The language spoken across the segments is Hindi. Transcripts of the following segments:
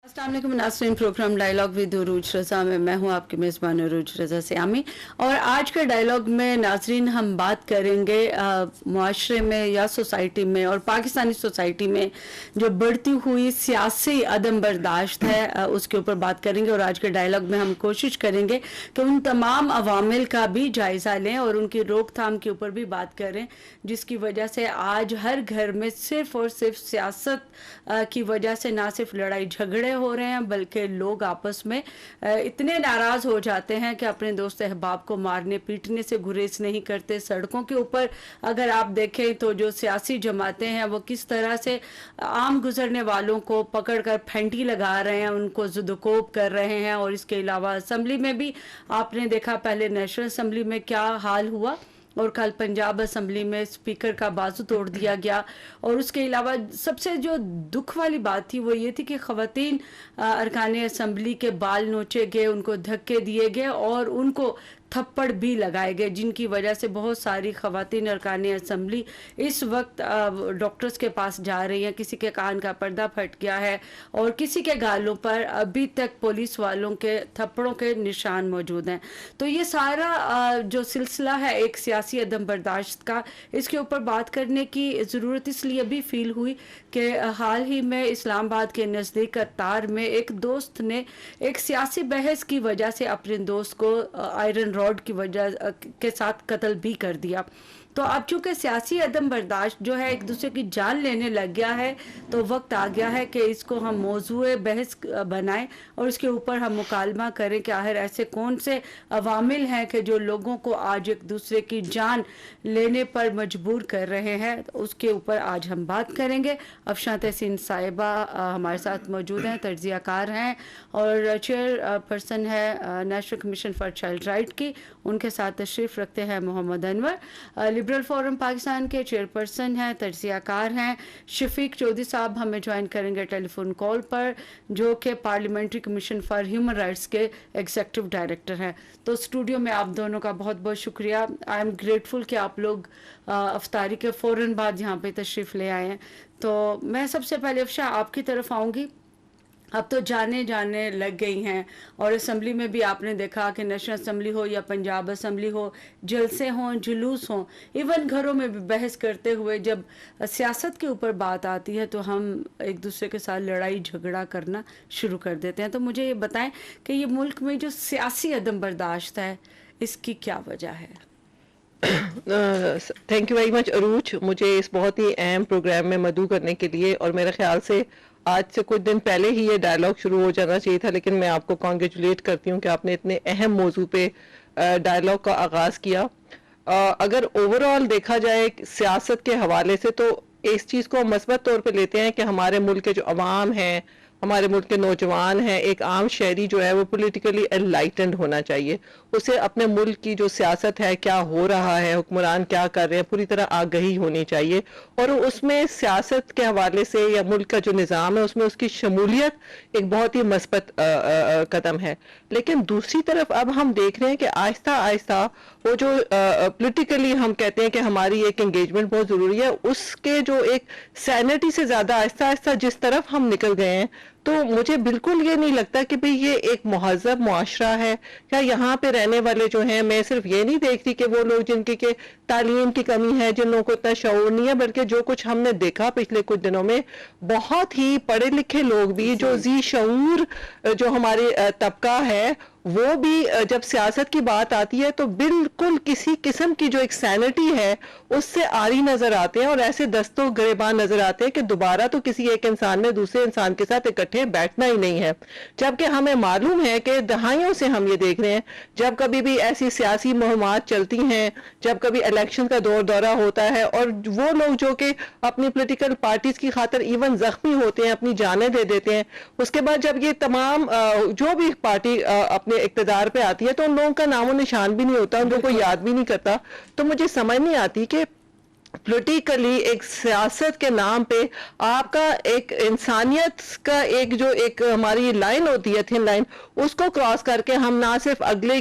अस्सलाम वालेकुम नाज़रीन, प्रोग्राम डायलॉग विद उरूज रज़ा में मैं हूं आपकी मेज़बान उरूज रज़ा सियामी। और आज के डायलॉग में नाज़रीन हम बात करेंगे मुआशरे में या सोसाइटी में और पाकिस्तानी सोसाइटी में जो बढ़ती हुई सियासी अदम बर्दाश्त है उसके ऊपर बात करेंगे। और आज के डायलॉग में हम कोशिश करेंगे कि उन तमाम अवामिल का भी जायज़ा लें और उनकी रोकथाम के ऊपर भी बात करें जिसकी वजह से आज हर घर में सिर्फ और सिर्फ सियासत की वजह से ना सिर्फ लड़ाई झगड़े हो रहे हैं बल्कि लोग आपस में इतने नाराज हो जाते हैं कि अपने दोस्त अहबाब को मारने पीटने से गुरेज नहीं करते। सड़कों के ऊपर अगर आप देखें तो जो सियासी जमातें हैं वो किस तरह से आम गुजरने वालों को पकड़कर फेंटी लगा रहे हैं, उनको जुदकोब कर रहे हैं। और इसके अलावा असम्बली में भी आपने देखा, पहले नेशनल असम्बली में क्या हाल हुआ और कल पंजाब असम्बली में स्पीकर का बाजू तोड़ दिया गया। और उसके अलावा सबसे जो दुख वाली बात थी वो ये थी कि ख़वातीन अरकान असम्बली के बाल नोचे गए, उनको धक्के दिए गए और उनको थप्पड़ भी लगाए गए, जिनकी वजह से बहुत सारी ख़वातीन अरकान असम्बली इस वक्त डॉक्टर्स के पास जा रही हैं। किसी के कान का पर्दा फट गया है और किसी के गालों पर अभी तक पुलिस वालों के थप्पड़ों के निशान मौजूद हैं। तो ये सारा जो सिलसिला है एक सियासी अदम बर्दाश्त का, इसके ऊपर बात करने की ज़रूरत इसलिए भी फील हुई कि हाल ही में इस्लामाबाद के नज़दीक अत्तार में एक दोस्त ने एक सियासी बहस की वजह से अपने दोस्त को आयरन रॉड की वजह के साथ कत्ल भी कर दिया। तो अब चूंकि सियासी अदम बर्दाश्त जो है एक दूसरे की जान लेने लग गया है तो वक्त आ गया है कि इसको हम मौजूए बहस बनाएं और इसके ऊपर हम मुकालमा करें कि आखिर ऐसे कौन से अवामिल हैं कि जो लोगों को आज एक दूसरे की जान लेने पर मजबूर कर रहे हैं। तो उसके ऊपर आज हम बात करेंगे। अफशां तहसीन साहिबा हमारे साथ मौजूद हैं, तर्जियाकार हैं और चेयर पर्सन है national commission for child right की। उनके साथ तशरीफ़ रखते हैं मोहम्मद अनवर, लिबरल फोरम पाकिस्तान के चेयरपर्सन हैं, तर्जियाकार हैं। शफीक चौधरी साहब हमें ज्वाइन करेंगे टेलीफोन कॉल पर, जो कि parliamentary commission for human rights के एग्जीक्यूटिव डायरेक्टर हैं। तो स्टूडियो में आप दोनों का बहुत बहुत शुक्रिया। आई एम ग्रेटफुल कि आप लोग अफ्तारी के फ़ौरन बाद यहाँ पे तशरीफ़ ले आए हैं। तो मैं सबसे पहले अफशा आपकी तरफ आऊँगी। अब तो जाने जाने लग गई हैं और असम्बली में भी आपने देखा कि नेशनल असम्बली हो या पंजाब असम्बली हो, जलसे हों, जुलूस हों, इवन घरों में भी बहस करते हुए जब सियासत के ऊपर बात आती है तो हम एक दूसरे के साथ लड़ाई झगड़ा करना शुरू कर देते हैं। तो मुझे ये बताएं कि ये मुल्क में जो सियासी अदम बर्दाश्त है इसकी क्या वजह है? थैंक यू वेरी मच अरूज, मुझे इस बहुत ही अहम प्रोग्राम में मदऊ करने के लिए। और मेरे ख्याल से आज से कुछ दिन पहले ही ये डायलॉग शुरू हो जाना चाहिए था, लेकिन मैं आपको कॉन्ग्रेचुलेट करती हूँ कि आपने इतने अहम मौजू पे डायलॉग का आगाज़ किया। अगर ओवरऑल देखा जाए सियासत के हवाले से तो इस चीज़ को मस्बत तौर पे लेते हैं कि हमारे मुल्क के जो अवाम हैं, हमारे मुल्क के नौजवान हैं, एक आम शहरी जो है वो पॉलिटिकली एनलाइटेंड होना चाहिए। उसे अपने मुल्क की जो सियासत है, क्या हो रहा है, हुक्मरान क्या कर रहे हैं, पूरी तरह आगही होनी चाहिए। और उसमें सियासत के हवाले से या मुल्क का जो निज़ाम है उसमें उसकी शमूलियत एक बहुत ही मस्बत कदम है। लेकिन दूसरी तरफ अब हम देख रहे हैं कि आहिस्ता आहिस्ता वो जो पॉलिटिकली हम कहते हैं कि हमारी एक एंगेजमेंट बहुत ज़रूरी है, उसके जो एक सैनिटी से ज़्यादा आहिस्ता आहिस्ता जिस तरफ हम निकल गए हैं, तो मुझे बिल्कुल ये नहीं लगता कि भाई ये एक महज़ब मुआशरा है या यहाँ पे रहने वाले जो हैं, मैं सिर्फ ये नहीं देखती कि वो लोग जिनकी के तालीम की कमी है, जिन लोगों को इतना शऊर नहीं है, बल्कि जो कुछ हमने देखा पिछले कुछ दिनों में, बहुत ही पढ़े लिखे लोग भी जो जी शऊर जो हमारे तबका है वो भी जब सियासत की बात आती है तो बिल्कुल किसी किस्म की जो एक सैनिटी है उससे आरी नजर आते हैं और ऐसे दस्तों गिरेबान नजर आते हैं कि दोबारा तो किसी एक इंसान ने दूसरे इंसान के साथ इकट्ठे बैठना ही नहीं है। जबकि हमें मालूम है कि दहाइयों से हम ये देख रहे हैं, जब कभी भी ऐसी सियासी मुहिमात चलती हैं, जब कभी इलेक्शन का दौर दौरा होता है और वो लोग जो कि अपनी पोलिटिकल पार्टीज की खातर इवन जख्मी होते हैं, अपनी जानें दे देते हैं, उसके बाद जब ये तमाम जो भी पार्टी अपने इक्तदार पे आती है तो उन लोगों का नामो निशान भी नहीं होता, उन लोगों को याद भी नहीं करता। तो मुझे समझ नहीं आती कि पॉलिटिकली एक सियासत के नाम पे आपका एक इंसानियत का एक जो एक हमारी लाइन होती है, थिन लाइन, उसको क्रॉस करके हम ना सिर्फ अगले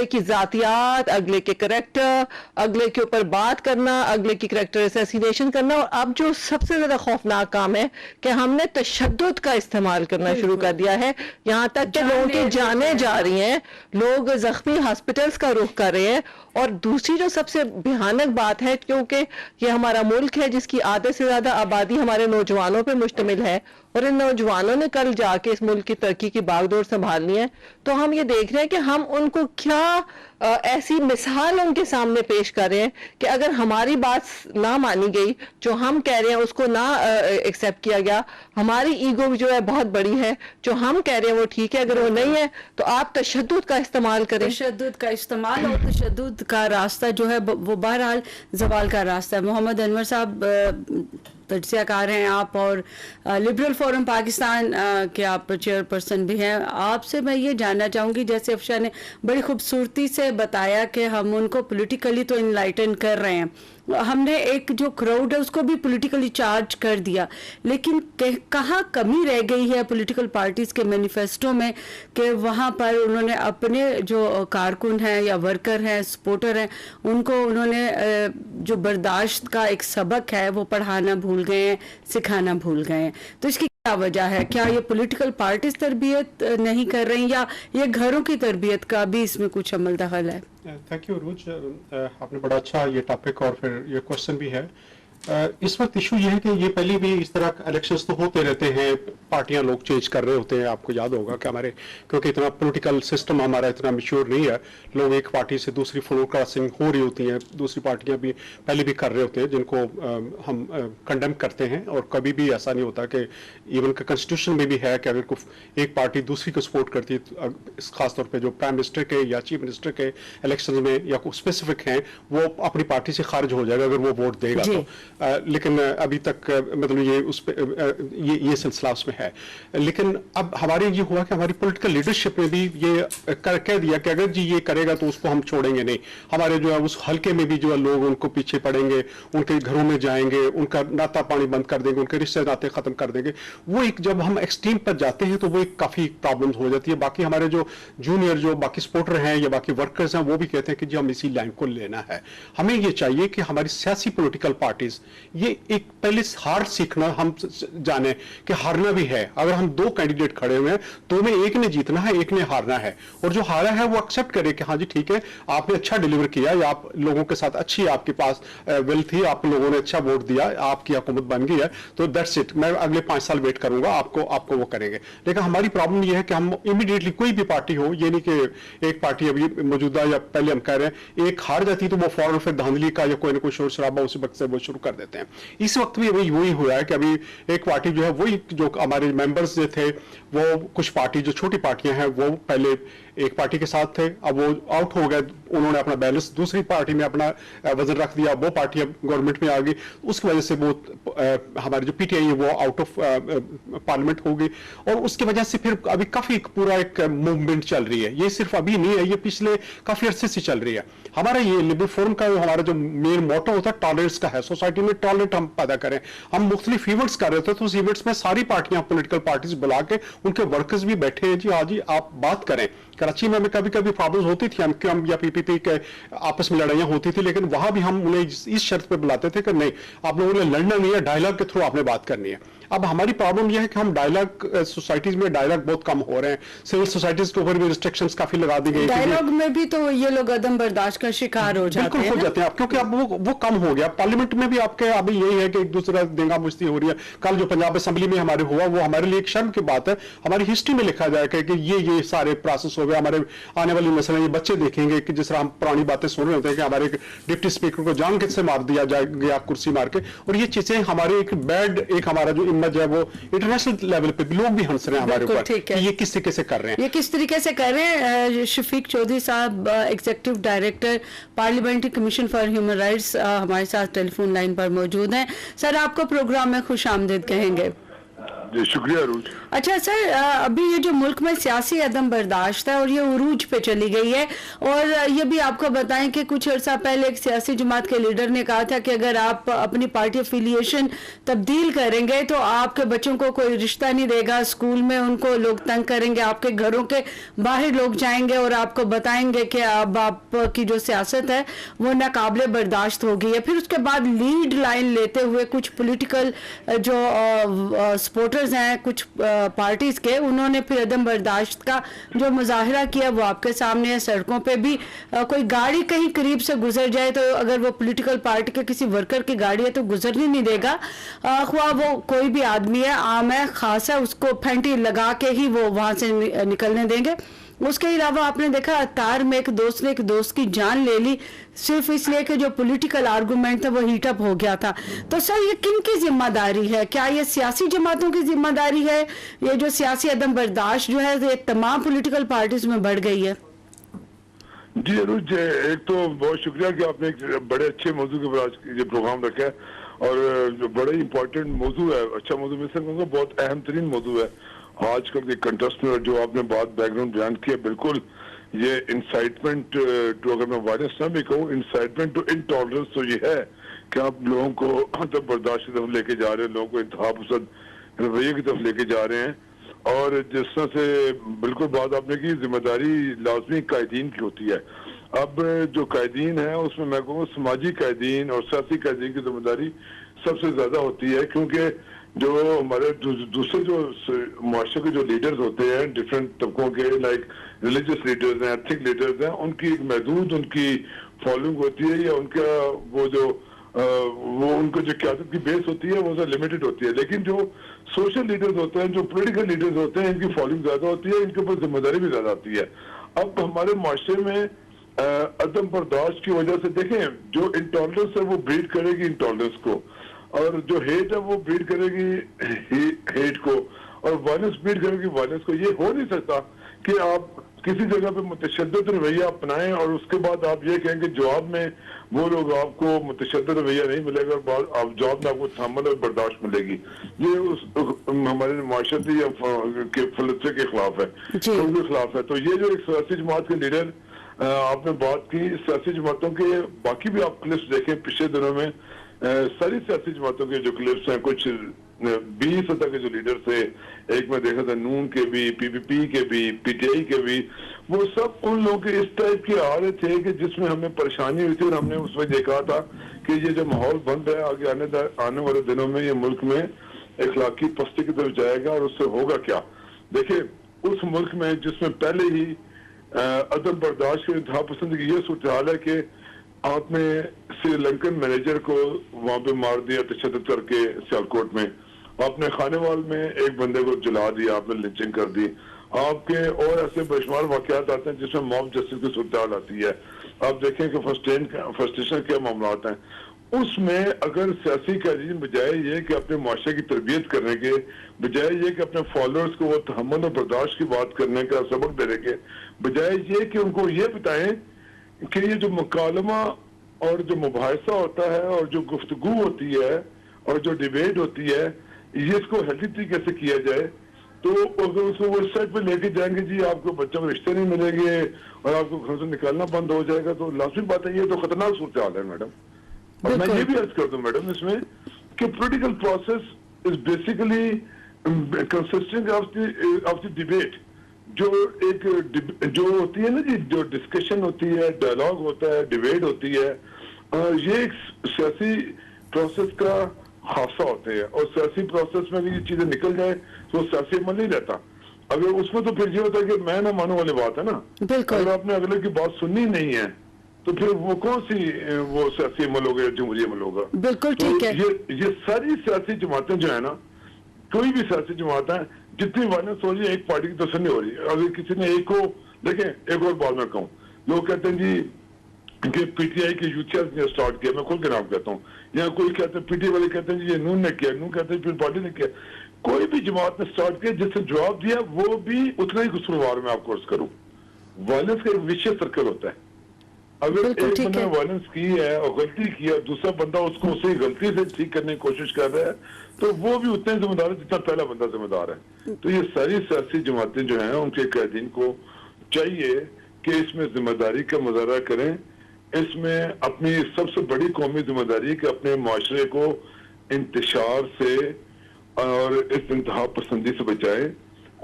की जातियात, अगले के करेक्टर, अगले के ऊपर बात करना, अगले की करेक्टर असैसिनेशन करना, और अब जो सबसे ज्यादा खौफनाक काम है कि हमने तशद्दुद का इस्तेमाल करना शुरू कर दिया है, यहाँ तक कि लोगों की जानें जा रही हैं, लोग जख्मी हॉस्पिटल्स का रुख कर रहे हैं। और दूसरी जो सबसे भयानक बात है, क्योंकि ये हमारा मुल्क है जिसकी आधे से ज्यादा आबादी हमारे नौजवानों पे मुश्तमिल है, और इन नौजवानों ने कल जाके इस मुल्क की तरक्की की बागडोर संभालनी है, तो हम ये देख रहे हैं कि हम उनको क्या ऐसी मिसाल उनके सामने पेश कर रहे हैं कि अगर हमारी बात ना मानी गई, जो हम कह रहे हैं उसको ना एक्सेप्ट किया गया, हमारी ईगो जो है बहुत बड़ी है, जो हम कह रहे हैं वो ठीक है, अगर वो नहीं है तो आप तशद्दुद का इस्तेमाल करें। तशद्दुद का इस्तेमाल और तशद्दुद का रास्ता जो है वो बहरहाल जवाल का रास्ता है। मोहम्मद अनवर साहब, तजज़ियाकार हैं आप और लिबरल फोरम पाकिस्तान के आप चेयरपर्सन भी हैं। आपसे मैं ये जानना चाहूँगी, जैसे अफशा ने बड़ी खूबसूरती से बताया कि हम उनको पॉलिटिकली तो इनलाइटन कर रहे हैं, हमने एक जो क्राउड है उसको भी पॉलिटिकली चार्ज कर दिया, लेकिन कहाँ कमी रह गई है पॉलिटिकल पार्टीज के मैनिफेस्टो में कि वहाँ पर उन्होंने अपने जो कारकुन हैं या वर्कर हैं, सपोर्टर हैं, उनको उन्होंने जो बर्दाश्त का एक सबक है वो पढ़ाना भूल गए हैं, सिखाना भूल गए हैं। तो इसकी क्या वजह है? क्या ये पॉलिटिकल पार्टीज तरबियत नहीं कर रही या ये घरों की तरबियत का भी इसमें कुछ अमल दखल है? थैंक यू अरूज, आपने बड़ा अच्छा ये टॉपिक और फिर ये क्वेश्चन भी है। इस वक्त इशू ये है कि ये पहले भी इस तरह इलेक्शंस तो होते रहते हैं, पार्टियां लोग चेंज कर रहे होते हैं। आपको याद होगा कि हमारे, क्योंकि इतना पॉलिटिकल सिस्टम हमारा इतना मैच्योर नहीं है, लोग एक पार्टी से दूसरी फ्लोर क्रॉसिंग हो रही होती हैं, दूसरी पार्टियां भी पहले भी कर रहे होते हैं, जिनको हम कंडेम करते हैं। और कभी भी ऐसा नहीं होता कि इवन का कॉन्स्टिट्यूशन में भी है कि अगर एक पार्टी दूसरी को सपोर्ट करती है, खासतौर पर जो प्राइम मिनिस्टर के या चीफ मिनिस्टर के इलेक्शन में या कुछ स्पेसिफिक हैं, वो अपनी पार्टी से खारिज हो जाएगा अगर वो वोट देगा तो। लेकिन अभी तक मतलब ये उस पे ये सिलसिला उसमें है। लेकिन अब हमारे ये हुआ कि हमारी पॉलिटिकल लीडरशिप ने भी ये कह दिया कि अगर जी ये करेगा तो उसको हम छोड़ेंगे नहीं। हमारे जो है उस हल्के में भी जो है लोग उनको पीछे पड़ेंगे, उनके घरों में जाएंगे, उनका नाता पानी बंद कर देंगे, उनके रिश्ते नाते खत्म कर देंगे। वो एक जब हम एक्सट्रीम पर जाते हैं तो वो एक काफी प्रॉब्लम हो जाती है। बाकी हमारे जो जूनियर जो बाकी सपोर्टर हैं या बाकी वर्कर्स हैं वो भी कहते हैं कि जी हम इसी लाइन को लेना है। हमें ये चाहिए कि हमारी सियासी पॉलिटिकल पार्टीज ये एक पहले हार सीखना, हम जाने कि हारना भी है। अगर हम दो कैंडिडेट खड़े हुए हैं, दो में एक ने जीतना है, एक ने हारना है, और जो हारा है वो एक्सेप्ट करे कि हाँ जी ठीक है, आपने अच्छा डिलीवर किया, या आप लोगों के साथ अच्छी आपके पास विल थी, आप लोगों ने अच्छा वोट दिया, आपकी हुकूमत बन गई है, तो दैट्स इट, मैं अगले 5 साल वेट करूंगा, आपको वो करेंगे। लेकिन हमारी प्रॉब्लम ये है कि हम इमीडिएटली कोई भी पार्टी हो, ये नहीं कि एक पार्टी अभी मौजूदा या पहले हम कह रहे हैं एक हार जाती तो वो फौरन फिर धांधली का या कोई ना कोई शोर शराबा उसी वक्त से वो शुरू कर देते हैं। इस वक्त भी वही हुआ है कि अभी एक पार्टी जो है वही जो हमारे मेंबर्स जो थे, वो कुछ पार्टी जो छोटी पार्टियां हैं वो पहले एक पार्टी के साथ थे, अब वो आउट हो गए, उन्होंने अपना बैलेंस दूसरी पार्टी में अपना वजन रख दिया, वो पार्टी अब गवर्नमेंट में आ गई, उसकी वजह से वो हमारी जो पीटीआई है वो आउट ऑफ पार्लियामेंट हो गई। और उसकी वजह से फिर अभी काफी पूरा एक मूवमेंट चल रही है। ये सिर्फ अभी नहीं है, ये पिछले काफी अरसे से चल रही है। हमारा ये लिबरल फोरम का हमारा जो मेन मोटो होता है टॉलरेंस का है, सोसाइटी में टॉलरेंट हम पैदा करें। हम मुख्तलिफ इवेंट्स कर रहे थे, तो उस इवेंट्स में सारी पार्टियां पॉलिटिकल पार्टीज बुला के उनके वर्कर्स भी बैठे हैं, जी हाँ जी आप बात करें। कराची में कभी कभी प्रॉब्लम्स होती थी, हम या पीपीपी के आपस में लड़ाइयां होती थी, लेकिन वहां भी हम उन्हें इस शर्त पे बुलाते थे कि नहीं, आप लोगों ने लड़ना नहीं है, डायलॉग के थ्रू आपने बात करनी है। अब हमारी प्रॉब्लम यह है कि हम डायलॉग सोसाइटीज में डायलॉग बहुत कम हो रहे हैं, सिविल सोसाइटीज के ऊपर भी रिस्ट्रिक्शंस काफी लगा दी गई। डायलॉग में भी तो ये लोग अदम बर्दाश्त का शिकार हो जाते हैं। हो जाते हैं क्योंकि अब वो कम हो गया। पार्लियामेंट में भी आपके अभी यही है कि एक दूसरा देंगा मुश्ती हो रही है। कल जो पंजाब असेंबली में हमारे हुआ वो हमारे लिए एक शर्म की बात है। हमारी हिस्ट्री में लिखा जाएगा कि ये सारे प्रोसेस हो गए। हमारे आने वाली नस्लें ये बच्चे देखेंगे कि जिस तरह हम पुरानी बातें सुन रहे होते हैं कि हमारे डिप्टी स्पीकर को जान के से मार दिया गया कुर्सी मार के, और ये चीजें हमारे एक बैड एक हमारा जो इमेज है वो इंटरनेशनल लेवल पे भी लोग भी हंस रहे हैं हमारे ऊपर कि ये किस तरीके से कर रहे हैं। ये किस तरीके से कर रहे हैं? शफीक चौधरी साहब, executive director parliamentary commission for human rights, हमारे साथ टेलीफोन लाइन पर मौजूद हैं। सर, आपको प्रोग्राम में खुश आमदीद कहेंगे। जी शुक्रिया अरूज। अच्छा सर, अभी ये जो मुल्क में सियासी अदम बर्दाश्त है और ये उरूज पे चली गई है, और ये भी आपको बताएं कि कुछ अर्सा पहले एक सियासी जमात के लीडर ने कहा था कि अगर आप अपनी पार्टी अफिलिएशन तब्दील करेंगे तो आपके बच्चों को कोई रिश्ता नहीं देगा, स्कूल में उनको लोग तंग करेंगे, आपके घरों के बाहर लोग जाएंगे और आपको बताएंगे कि अब आपकी जो सियासत है वो नाकाबिले बर्दाश्त हो गई है। फिर उसके बाद लीड लाइन लेते हुए कुछ पॉलिटिकल जो सपोर्टर्स हैं कुछ पार्टीज के, उन्होंने फिर अदम बर्दाश्त का जो मुजाहिरा किया वो आपके सामने है। सड़कों पे भी कोई गाड़ी कहीं करीब से गुजर जाए तो अगर वो पॉलिटिकल पार्टी के किसी वर्कर की गाड़ी है तो गुजरने नहीं देगा, ख्वाह वो कोई भी आदमी है, आम है, खास है, उसको फेंटी लगा के ही वो वहां से निकलने देंगे। उसके अलावा आपने देखा अतार में एक दोस्त ने एक दोस्त की जान ले ली सिर्फ इसलिए कि जो पॉलिटिकल आर्गुमेंट था वो हीटअप हो गया था। तो सर ये किन की जिम्मेदारी है? क्या ये सियासी जमातों की जिम्मेदारी है? ये जो सियासी अदम बर्दाश्त जो है ये तमाम पॉलिटिकल पार्टीज में बढ़ गई है? जी अरुज, एक तो बहुत शुक्रिया कि आपने एक बड़े अच्छे मौजू के ऊपर आज ये प्रोग्राम रखा है और जो बड़े इंपॉर्टेंट मौजू है, अच्छा मौजू में से बहुत अहम तरीन मौजू है आजकल के कंटेस्ट में। जो आपने बात बैकग्राउंड बयान किया, बिल्कुल ये इंसाइटमेंट टू, अगर मैं वायलेंस ना भी कहूँ, इंसाइटमेंट टू इनटॉलरेंस तो ये है कि आप लोगों को तब बर्दाश्त की तरफ लेके जा रहे हैं, लोगों को इंतहा पसंद रवैये की तरफ लेके जा रहे हैं। और जिस तरह से बिल्कुल बात आपने की, जिम्मेदारी लाजमी कायदीन की होती है। अब जो कायदीन है उसमें मैं कहूँ समाजी कायदीन और सियासी कायदीन की जिम्मेदारी सबसे ज्यादा होती है, क्योंकि जो हमारे दूसरे जो मुआशरे के जो लीडर्स होते हैं डिफरेंट तबकों के, लाइक रिलीजियस लीडर्स हैं, एथिक लीडर्स हैं, उनकी एक महदूद उनकी फॉलोइंग होती है, या उनका वो उनको जो क्यादत की बेस होती है वो लिमिटेड होती है। लेकिन जो सोशल लीडर्स होते हैं, जो पॉलिटिकल लीडर्स होते हैं, इनकी फॉलोइंग ज्यादा होती है, इनके ऊपर जिम्मेदारी भी ज्यादा आती है। अब हमारे मुआशरे में अदम बर्दाश्त की वजह से देखें, जो इंटॉलरेंस है वो ब्रीड करेगी इंटॉलरेंस को, और जो हेट है वो ब्रीड करेगी हेट को, और वायलेंस ब्रीड करेगी वायलेंस को। ये हो नहीं सकता कि आप किसी जगह पे मुतशद्दिद रवैया अपनाएं और उसके बाद आप ये कहें कि जवाब में वो लोग आपको मुतशद्दिद रवैया नहीं मिलेगा, आप जवाब में आपको तहम्मुल और बर्दाश्त मिलेगी। ये उस हमारे माशरती के फलसफे के खिलाफ है, उनके खिलाफ है। तो ये जो एक सियासी जमात के लीडर आपने बात की, सियासी जमातों के बाकी भी आप क्लिप्स देखें पिछले दिनों में, सारी सियासी जमातों के जो क्लिप्स हैं, कुछ 20 तक के जो लीडर थे, एक में देखा था नून के भी, पीपीपी के भी, पीटीआई के भी, वो सब उन लोगों के इस टाइप के हाल थे कि जिसमें हमें परेशानी हुई थी, और हमने उसमें देखा था कि ये जो माहौल बन रहा है आगे आने वाले दिनों में, ये मुल्क में इखलाकी पस्ती की तरफ जाएगा, और उससे होगा क्या। देखिए उस मुल्क में जिसमें पहले ही अदम बर्दाश्त की इंतहा पसंद की ये सूरत हाल है कि आपने श्रीलंकन मैनेजर को वहां पे मार दिया तशद्दुद करके सियालकोट में, आपने खानेवाल में एक बंदे को जला दिया, आपने लिंचिंग कर दी, आपके और ऐसे बेशुमार वाकयात आते हैं जिसमें मॉब जस्टिस की सूरत हाल आती है। आप देखें कि फ्रस्ट्रेशन के मामला हैं, उसमें अगर सियासी कायदीन बजाय ये कि अपने मुआशरे की तरबियत करने के, बजाय ये कि अपने फॉलोअर्स को वो तहम्मुल और बर्दाश्त की बात करने का सबक देने के, बजाय ये कि उनको ये बताएं कि ये जो मुकालमा और जो मुबाहिसा होता है और जो गुफ्तगू होती है और जो डिबेट होती है, ये इसको हेल्दी तरीके से किया जाए, तो अगर उसको वो साइड पे लेके जाएंगे, जी आपको बच्चों को रिश्ते नहीं मिलेंगे और आपको घर से निकालना बंद हो जाएगा, तो लाजमी बात है ये तो खतरनाक सूरत हाल है मैडम। और मैं ये भी अर्ज कर दूं मैडम इसमें कि political process is basically consisting of the debate, जो एक जो होती है ना जी, जो डिस्कशन होती है, डायलॉग होता है, डिबेट होती है, ये एक सियासी प्रोसेस का हादसा होते हैं। और सियासी प्रोसेस में भी ये चीजें निकल जाए तो सियासी अमल नहीं रहता। अगर उसमें तो फिर ये होता है कि मैं ना मानू वाली बात है ना, अगर आपने अगले की बात सुननी नहीं है तो फिर वो कौन सी वो सियासी अमल होगा या जमहूरी अमल होगा। बिल्कुल ठीक है। ये सारी सियासी जमातें जो है ना, कोई भी सियासी जमात है, जितनी वायलेंस हो रही है एक पार्टी की तरफ से नहीं हो रही। अगर किसी ने एक को देखें, एक और बात मैं कहूँ, लोग कहते हैं जी कि पीटीआई के यूथियाज ने स्टार्ट किया, मैं खुद के नाम कहता हूँ, या कोई कहते हैं पीटीआई वाले कहते हैं जी ये नून ने किया, नून कहते हैं फिर पार्टी ने किया। कोई भी जमात ने स्टार्ट किया, जिससे जवाब दिया वो भी उतना ही कसूरवार मैं आपको अर्ज करूँ। वायलेंस का एक विशेष सर्कल होता है, अगर बिल्कुल एक ठीक बंदे है। ने वायलेंस की है और गलती की है, दूसरा बंदा उसको उसी गलती से ठीक करने की कोशिश कर रहा है, तो वो भी उतने जिम्मेदार है जितना पहला बंदा जिम्मेदार है। तो ये सारी सियासी जमातें जो हैं उनके कैदीन को चाहिए कि इसमें जिम्मेदारी का मुजाहरा करें, इसमें अपनी सबसे बड़ी कौमी जिम्मेदारी कि अपने माशरे को इंतशार से और इस इंतहा पसंदी से बचाएं।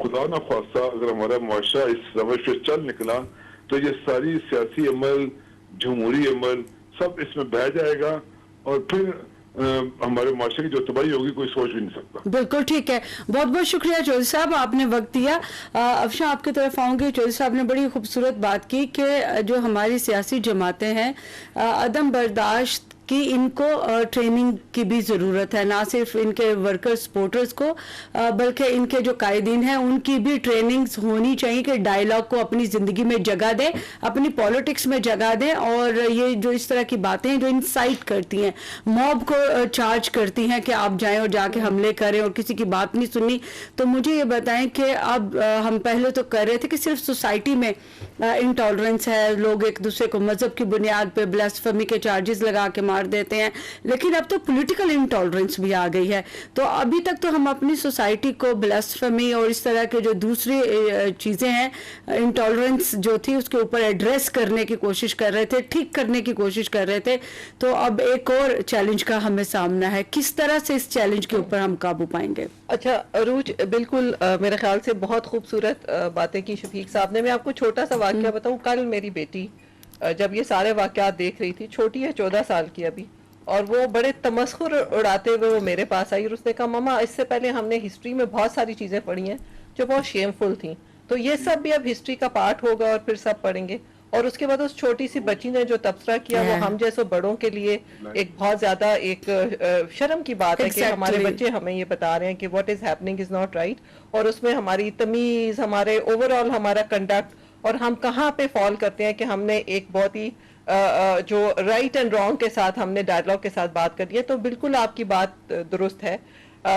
खुदा न ख्वास्ता अगर हमारा मुआशरा इस रवश पे चल निकला तो ये सारी सियासी अमल, जमहूरी अमल सब इसमें बह जाएगा और फिर हमारे मुआशरे की जो तबाही होगी कोई सोच भी नहीं सकता। बिल्कुल ठीक है। बहुत बहुत शुक्रिया चौधरी साहब, आपने वक्त दिया। अफशा आपकी तरफ आऊंगी। चौधरी साहब ने बड़ी खूबसूरत बात की कि जो हमारी सियासी जमातें हैं, अदम बर्दाश्त कि इनको ट्रेनिंग की भी ज़रूरत है, ना सिर्फ इनके वर्कर्स सपोर्टर्स को बल्कि इनके जो कायदीन हैं उनकी भी ट्रेनिंग्स होनी चाहिए कि डायलॉग को अपनी ज़िंदगी में जगह दें, अपनी पॉलिटिक्स में जगह दें। और ये जो इस तरह की बातें जो इंसाइट करती हैं, मॉब को चार्ज करती हैं कि आप जाएं और जाके हमले करें और किसी की बात नहीं सुननी, तो मुझे ये बताएं कि अब हम पहले तो कर रहे थे कि सिर्फ सोसाइटी में इंटॉलरेंस है, लोग एक दूसरे को मजहब की बुनियाद पे ब्लास्फेमी के चार्जेस लगा के मार देते हैं, लेकिन अब तो पॉलिटिकल इंटॉलरेंस भी आ गई है। तो अभी तक तो हम अपनी सोसाइटी को ब्लास्फेमी और इस तरह के जो दूसरी चीज़ें हैं, इंटॉलरेंस जो थी उसके ऊपर एड्रेस करने की कोशिश कर रहे थे, ठीक करने की कोशिश कर रहे थे। तो अब एक और चैलेंज का हमें सामना है, किस तरह से इस चैलेंज के ऊपर हम काबू पाएंगे? अच्छा अरूज, बिल्कुल मेरे ख्याल से बहुत खूबसूरत बातें की शफीक साहब ने। मैं आपको छोटा सा वाकया बताऊं। कल मेरी बेटी जब ये सारे वाकयात देख रही थी, छोटी है 14 साल की अभी, और वो बड़े तमस्खुर उड़ाते हुए वो मेरे पास आई और उसने कहा मम्मा इससे पहले हमने हिस्ट्री में बहुत सारी चीज़ें पढ़ी हैं जो बहुत शेमफुल थी, तो ये सब भी अब हिस्ट्री का पार्ट होगा और फिर सब पढ़ेंगे। और उसके बाद उस छोटी सी बच्ची ने जो तबसरा किया वो हम जैसे बड़ों के लिए एक बहुत ज्यादा एक शर्म की बात है कि हमारे बच्चे हमें ये बता रहे हैं कि what is happening is not right, और उसमें हमारी तमीज, हमारे ओवरऑल हमारा कंडक्ट और हम कहाँ पे फॉल करते हैं कि हमने एक बहुत ही जो राइट एंड रॉन्ग के साथ हमने डायलॉग के साथ बात कर दी है। तो बिल्कुल आपकी बात दुरुस्त है।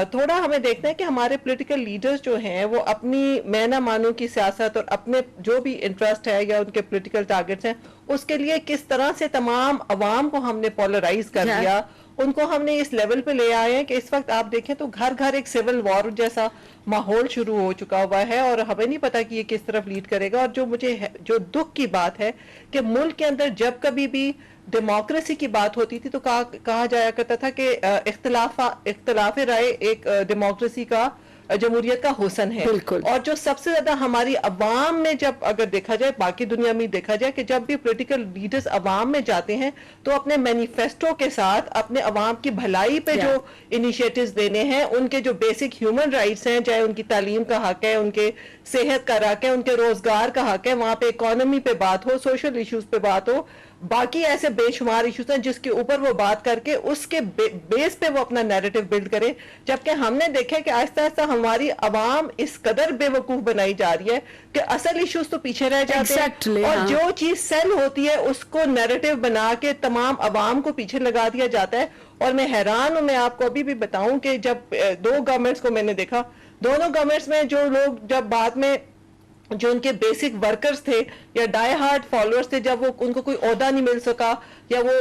थोड़ा हमें देखना है कि हमारे पॉलिटिकल लीडर्स जो हैं वो अपनी मैं ना मानूं की सियासत और अपने जो भी इंटरेस्ट है या उनके पॉलिटिकल टारगेट्स हैं उसके लिए किस तरह से तमाम अवाम को हमने पोलराइज कर दिया, उनको हमने इस लेवल पे ले आए हैं कि इस वक्त आप देखें तो घर घर एक सिविल वॉर जैसा माहौल शुरू हो चुका हुआ है और हमें नहीं पता कि ये किस तरफ लीड करेगा। और जो मुझे जो दुख की बात है कि मुल्क के अंदर जब कभी भी डेमोक्रेसी की बात होती थी तो कहा जाया करता था कि इख्तिलाफ राय एक डेमोक्रेसी का, जमहूरियत का हुसन है। और जो सबसे ज्यादा हमारी अवाम में, जब अगर देखा जाए बाकी दुनिया में देखा जाए कि जब भी पॉलिटिकल लीडर्स अवाम में जाते हैं तो अपने मैनिफेस्टो के साथ अपने अवाम की भलाई पे जो इनिशिएटिव्स देने हैं, उनके जो बेसिक ह्यूमन राइट्स हैं, चाहे उनकी तालीम का हक है, उनके सेहत का हक है, उनके रोजगार का हक है, वहां पे इकोनॉमी पे बात हो, सोशल इश्यूज पे बात हो, बाकी ऐसे बेशुमार इश्यूज हैं जिसके ऊपर वो बात करके उसके बेस पे वो अपना नैरेटिव बिल्ड करे। जबकि हमने देखा कि आहिस्ता आहिस्ता हमारी अवाम इस कदर बेवकूफ बनाई जा रही है कि असल इश्यूज तो पीछे रह जाते हैं और जो चीज सेल होती है उसको नैरेटिव बना के तमाम अवाम को पीछे लगा दिया जाता है। और मैं हैरान हूं, मैं आपको अभी भी बताऊं कि जब दो गवर्नमेंट्स को मैंने देखा, दोनों गवर्नमेंट्स में जो लोग जब बाद में जो उनके बेसिक वर्कर्स थे या डाई हार्ड फॉलोअर्स थे, जब वो उनको कोई ओहदा नहीं मिल सका या वो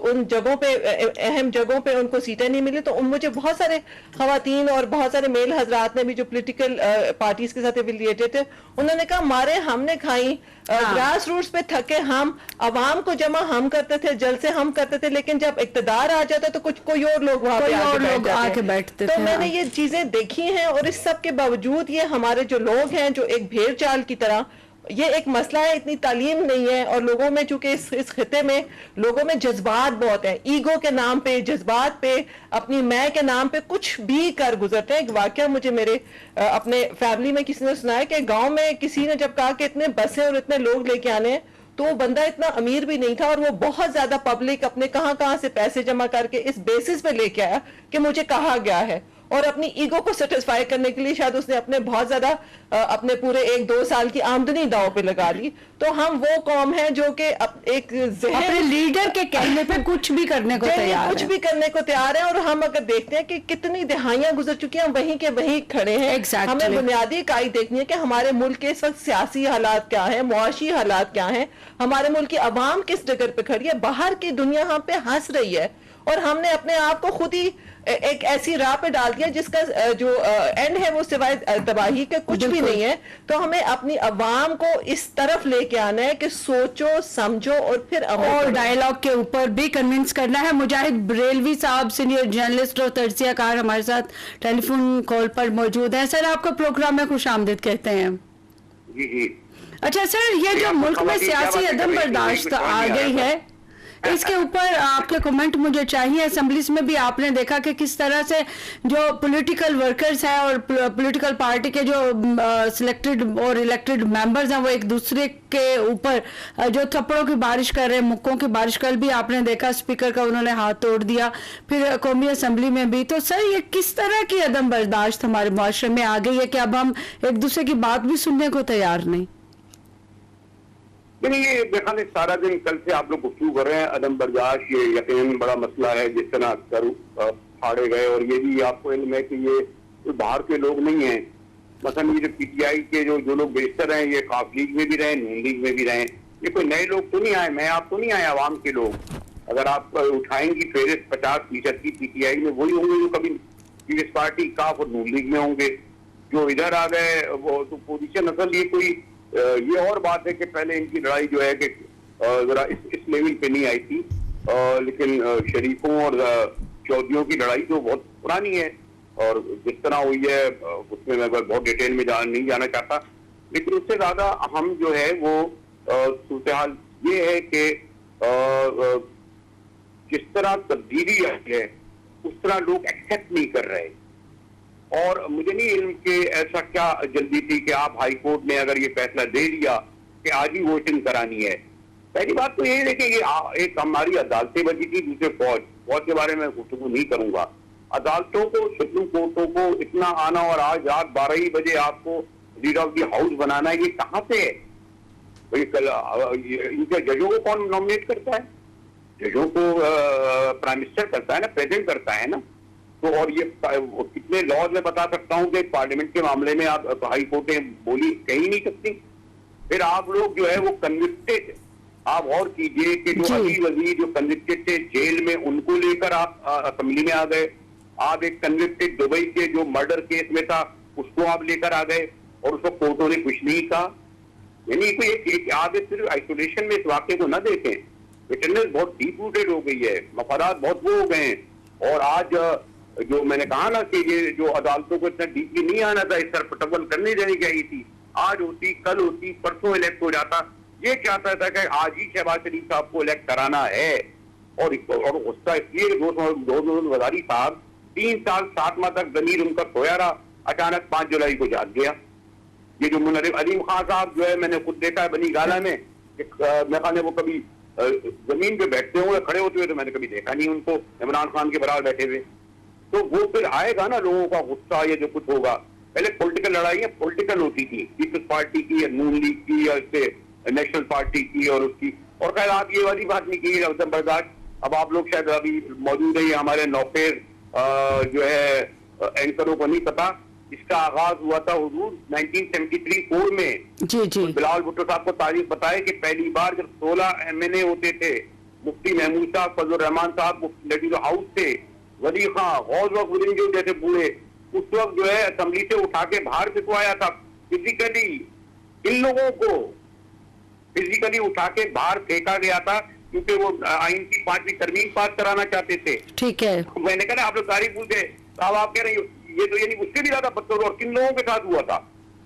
उन जगहों पे, अहम जगहों पे उनको सीटें नहीं मिली, तो मुझे बहुत सारे खवातीन और बहुत सारे मेल हजरात ने भी जो पॉलिटिकल पार्टीज के साथ एफिलिएटेड थे, उन्होंने कहा मारे हमने खाई, ग्रास रूट्स पे थके हम, अवाम को जमा हम करते थे, जलसे हम करते थे, लेकिन जब इक्तदार आ जाता तो कुछ कोई और लोग वहां पे आके बैठते थे। तो मैंने ये चीजें देखी हैं और इस सब के बावजूद ये हमारे जो लोग हैं जो एक भेड़ चाल की तरह, ये एक मसला है, इतनी तालीम नहीं है और लोगों में, चूंकि इस खिते में लोगों में जज्बात बहुत है, ईगो के नाम पे, जज्बात पे, अपनी मैं के नाम पे कुछ भी कर गुजरते हैं। एक वाकया मुझे मेरे अपने फैमिली में किसी ने सुनाया कि गांव में किसी ने जब कहा कि इतने बसें और इतने लोग लेके आने हैं, तो वो बंदा इतना अमीर भी नहीं था और वो बहुत ज्यादा पब्लिक अपने कहां से पैसे जमा करके इस बेसिस पे लेके आया कि मुझे कहा गया है। और अपनी ईगो को सेटिस्फाई करने के लिए शायद उसने अपने बहुत ज्यादा अपने पूरे 1-2 साल की आमदनी दांव पे लगा ली। तो हम वो कौम है जो कि एक अपने लीडर के कहने पे कुछ भी करने को तैयार कुछ भी करने को तैयार है। और हम अगर देखते हैं कि कितनी दिहाइयां गुजर चुकी हैं, हम वहीं के वहीं खड़े हैं। Exactly. हमें बुनियादी इकाई देखनी है कि हमारे मुल्क के इस वक्त सियासी हालात क्या है, मुआशी हालात क्या है, हमारे मुल्क की अवाम किस जगह पे खड़ी है। बाहर की दुनिया हम पे हंस रही है और हमने अपने आप को खुद ही एक ऐसी राह पे डाल दिया जिसका जो एंड है वो सिवाय तबाही के कुछ भी नहीं है। तो हमें अपनी अवाम को इस तरफ लेके आना है कि सोचो, समझो और फिर और डायलॉग के ऊपर भी कन्विंस करना है। मुजाहिद बरेलवी साहब सीनियर जर्नलिस्ट और तर्जिया कार हमारे साथ टेलीफोन कॉल पर मौजूद हैं। सर, आपको प्रोग्राम में खुशामदीद कहते हैं। जी जी। अच्छा सर, ये जो मुल्क में सियासी अदम बर्दाश्त आ गई है, इसके ऊपर आपके कमेंट मुझे चाहिए। असेंबलीज में भी आपने देखा कि किस तरह से जो पॉलिटिकल वर्कर्स हैं और पॉलिटिकल पार्टी के जो सिलेक्टेड और इलेक्टेड मेंबर्स हैं वो एक दूसरे के ऊपर जो थप्पड़ों की बारिश कर रहे हैं, मुक्कों की बारिश। कल भी आपने देखा स्पीकर का उन्होंने हाथ तोड़ दिया, फिर कौमी असेंबली में भी। तो सर, ये किस तरह की अदम बर्दाश्त हमारे मुआशरे में आ गई है कि अब हम एक दूसरे की बात भी सुनने को तैयार नहीं? नहीं, ये देखा नहीं, सारा दिन कल से आप लोग गुफ्तगू कर रहे हैं अदम बर्दाश्त, ये यकीनन बड़ा मसला है जिस तरह कर फाड़े गए। और ये भी आपको इल्म है कि ये बाहर के लोग नहीं हैं। मसलन ये जो पीटीआई के जो लोग बेहतर हैं, ये काफ लीग में भी रहे, नून लीग में भी रहे। ये कोई नए लोग तो नहीं आए, मैं आप तो नहीं आए, आवाम के लोग। अगर आप उठाएंगी फेरिस्त 50% की पीटीआई में वही होंगे जो कभी पीएस पार्टी काफ और नून लीग में होंगे। जो इधर आ गए वो तो पोजीशन असल ये कोई ये और बात है कि पहले इनकी लड़ाई जो है कि जरा इस लेवल पे नहीं आई थी, लेकिन शरीफों और चौधरियों की लड़ाई तो बहुत पुरानी है। और जिस तरह हुई है उसमें मैं बहुत डिटेल में नहीं जाना चाहता, लेकिन उससे ज्यादा अहम जो है वो सूरत हाल ये है कि जिस तरह तब्दीली आई है उस तरह लोग एक्सेप्ट नहीं कर रहे। और मुझे नहीं इल्म के ऐसा क्या जल्दी थी कि आप हाई कोर्ट ने अगर ये फैसला दे दिया कि आज ही वोटिंग करानी है। पहली बात तो ये है कि ये एक हमारी अदालतें बची थी, दूसरे फौज के बारे में गुफ्तगू नहीं करूंगा। अदालतों को, सुप्रीम कोर्टों को इतना आना और आज रात 12 ही बजे आपको लीडर ऑफ द हाउस बनाना, ये कहाँ से है? इनके जजों को कौन नॉमिनेट करता है? जजों को प्राइम मिनिस्टर करता है ना, प्रेसिडेंट करता है ना। तो और ये कितने लॉज में बता सकता हूं कि पार्लियामेंट के मामले में आप हाई कोर्टें बोली कहीं नहीं सकती। फिर आप लोग जो है वो कन्विक्टेड, आप और कीजिए कि जो अली वजीर जो कन्विक्टेड थे जेल में, उनको लेकर आप असेंबली में आ गए। आप एक कन्विक्टेड दुबई के जो मर्डर केस में था उसको आप लेकर आ गए और उसको कोर्टों ने कुछ नहीं कहा। यानी कोई आप सिर्फ आइसोलेशन में इस वाक्य को न देखें। विटनेस बहुत डीप रूटेड हो गई है, मफादात बहुत वो हो गए हैं। और आज जो मैंने कहा ना कि ये जो अदालतों को इतना डीपली नहीं आना था, इस तरह पटवल करने जानी चाहिए थी, आज होती, कल होती, परसों इलेक्ट हो जाता। ये चाहता था कि आज ही शहबाज शरीफ साहब को इलेक्ट कराना है। और उसका इसलिए दोस्त वजारी साहब 3 साल 7 माह तक जमीर उनका खोया रहा, अचानक 5 जुलाई को जाग गया। ये जो मुनरिफ अलीम खान साहब जो है, मैंने खुद देखा है बनी गाला में, मैं खाने वो कभी जमीन पे बैठते हुए, खड़े होते हुए तो मैंने कभी देखा नहीं उनको इमरान खान के बराबर बैठे हुए। तो वो फिर आएगा ना लोगों का गुस्सा, ये जो कुछ होगा। पहले पॉलिटिकल लड़ाइयाँ पॉलिटिकल होती थी, पीपल्स पार्टी की या नून लीग की या नेशनल पार्टी की और उसकी। और खैर आप ये वाली बात नहीं की अदम बर्दाश्त। अब आप लोग शायद अभी मौजूद है, हमारे नौफेर जो है एंकरों को नहीं पता, इसका आगाज हुआ था हुजूर 1973-4 में। जी जी। बिलावल भुट्टो साहब को तारीख बताए कि पहली बार जब 16 MNA होते थे, मुफ्ती महमूद साहब, फजल रहमान साहब लेडी हाउस थे, वली खां, गौस वक्त जैसे बूढ़े, उस वक्त जो है असेंबली से उठा के बाहर फिकवाया था। फिजिकली इन लोगों को फिजिकली उठा के बाहर फेंका गया था क्योंकि वो आइन की 5वीं तरमीम पास कराना चाहते थे। ठीक है, मैंने कहा आप लोग तारीफ पूछे साहब, आप कह रहे ये तो यानी उससे भी ज्यादा बदतर। और किन लोगों के साथ हुआ था?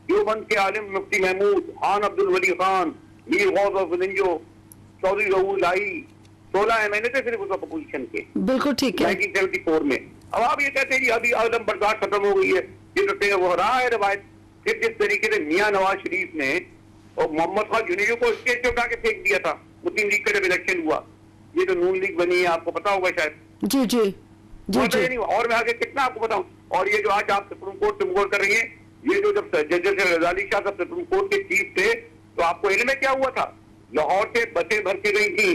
देवबंद के आलिम मुफ्ती महमूद, खान अब्दुल वली खान, मीर गौस वक्त, चौधरी रऊल लाई, 16 MNA थे सिर्फ उस अपोजिशन के। बिल्कुल ठीक है। 1974 में। अब आप ये कहते हैं जी अभी अदम बर्दाश्त खत्म हो गई है, ये तो वो रहा है रवायत। फिर जिस तरीके से मियां नवाज शरीफ ने और मोहम्मद खान जुनेजो को स्टेज से उठा के फेंक दिया था मुस्लिम लीग का जब इलेक्शन हुआ, ये तो नून लीग बनी है, आपको पता होगा शायद। जी जी जी जी। और मैं आगे कितना आपको बताऊं। और ये जो आज आप सुप्रीम कोर्ट कर रही है, ये जो जब जज रजाली शाह साहब सुप्रीम कोर्ट के चीफ थे, तो आपको इनमें क्या हुआ था? लाहौर से बसें भर के गई थी,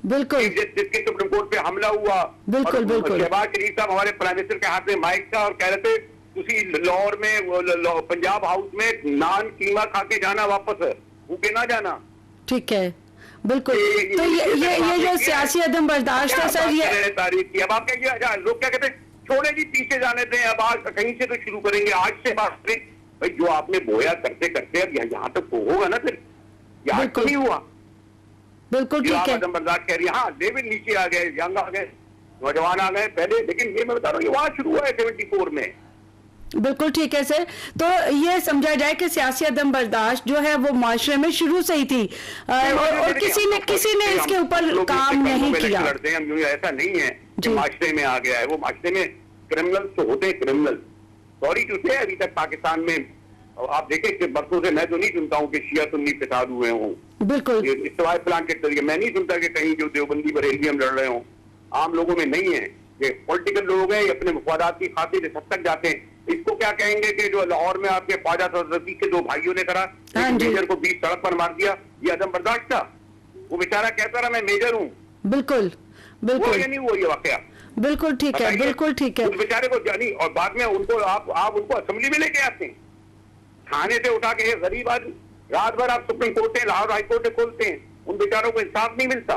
बिल्कुल जिसके सुप्रीम कोर्ट पे हमला हुआ। बिल्कुल, और बिल्कुल। शहबाज शरीफ साहब हमारे प्राइम मिनिस्टर के हाथ में माइक था और कह रहे थे तुसी लाहौर में पंजाब हाउस में नान कीमा खा के जाना, वापस भूखे ना जाना। ठीक है, बिल्कुल। तो ये जो सियासी अदम बर्दाश्त है सर, ये तारीख की। अब आप क्या लोग क्या कहते हैं, छोड़े जी पीछे जाने दें, अब आज कहीं से तो शुरू करेंगे, आज से बात करें। भाई जो आपने बोया करते करते अब यहाँ तक तो होगा ना, फिर यहाँ तो नहीं हुआ। बिल्कुल ठीक है, आदम बर्दाश्त कह रही है। हाँ, लेवल नीचे आ गए, यंग आ गए, नौजवान आ गए पहले, लेकिन ये मैं बता रहा हूँ ये वहां शुरू हुआ है 74 में। बिल्कुल ठीक है सर। तो ये समझा जाए कि सियासी अदम बर्दाश्त जो है वो माशरे में शुरू से ही थी, और किसी ने इसके ऊपर काम नहीं किया। लड़ते हैं हम, ऐसा नहीं है कि माशरे में आ गया है, वो माशरे में क्रिमिनल तो होते हैं, क्रिमिनल सॉरी टू से अभी तक पाकिस्तान में आप देखें कि बरसों से मैं तो नहीं सुनता हूँ कि शिया सुन्नी फसाद हुए हों। बिल्कुल इस्तेमाल प्लान के तरीके मैं नहीं सुनता कि कहीं जो देवबंदी बरेली हम लड़ रहे हों। आम लोगों में नहीं है, ये पॉलिटिकल लोग हैं, अपने मफादात की खातिर सब तक जाते हैं। इसको क्या कहेंगे कि जो लाहौर में आपके ख्वाजा सरस्वती के दो भाइयों ने करा, मेजर को 20 सड़क पर मार दिया, ये अदम बर्दाश्त था? वो बेचारा कहता रहा मैं मेजर हूँ। बिल्कुल बिल्कुल, ये नहीं हुआ ये वाकया। बिल्कुल ठीक है, बिल्कुल ठीक है। उस बेचारे को जानी, और बाद में उनको आप उनको असेंबली में लेके आते हैं, थाने से उठा के, गरीब आदमी, रात भर आप सुप्रीम कोर्ट है, लाहौर हाई कोर्ट खोलते हैं, उन बेचारों को इंसाफ नहीं मिलता।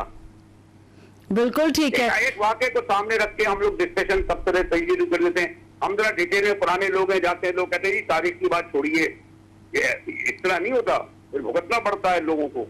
बिल्कुल ठीक है। एक वाक़े को सामने रख के हम लोग डिस्कशन सब तरह तैयारी कर लेते हैं। हम जरा डिटेल में पुराने लोग हैं, जाते हैं, लोग कहते हैं जी तारीख की बात छोड़िए, ये इस तरह नहीं होता, फिर भुगतना पड़ता है लोगों को।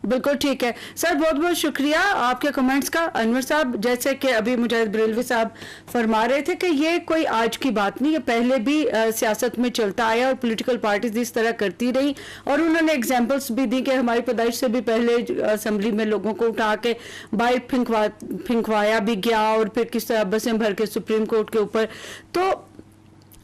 बिल्कुल ठीक है सर, बहुत बहुत शुक्रिया आपके कमेंट्स का। अनवर साहब, जैसे कि अभी मुजाहिद बरेलवी साहब फरमा रहे थे कि ये कोई आज की बात नहीं है, पहले भी सियासत में चलता आया और पॉलिटिकल पार्टीज इस तरह करती रही, और उन्होंने एग्जांपल्स भी दी कि हमारी पैदाइश से भी पहले असेंबली में लोगों को उठा के बाहर फिंकवाया भी गया, और फिर किस तरह बसें भर के सुप्रीम कोर्ट के ऊपर। तो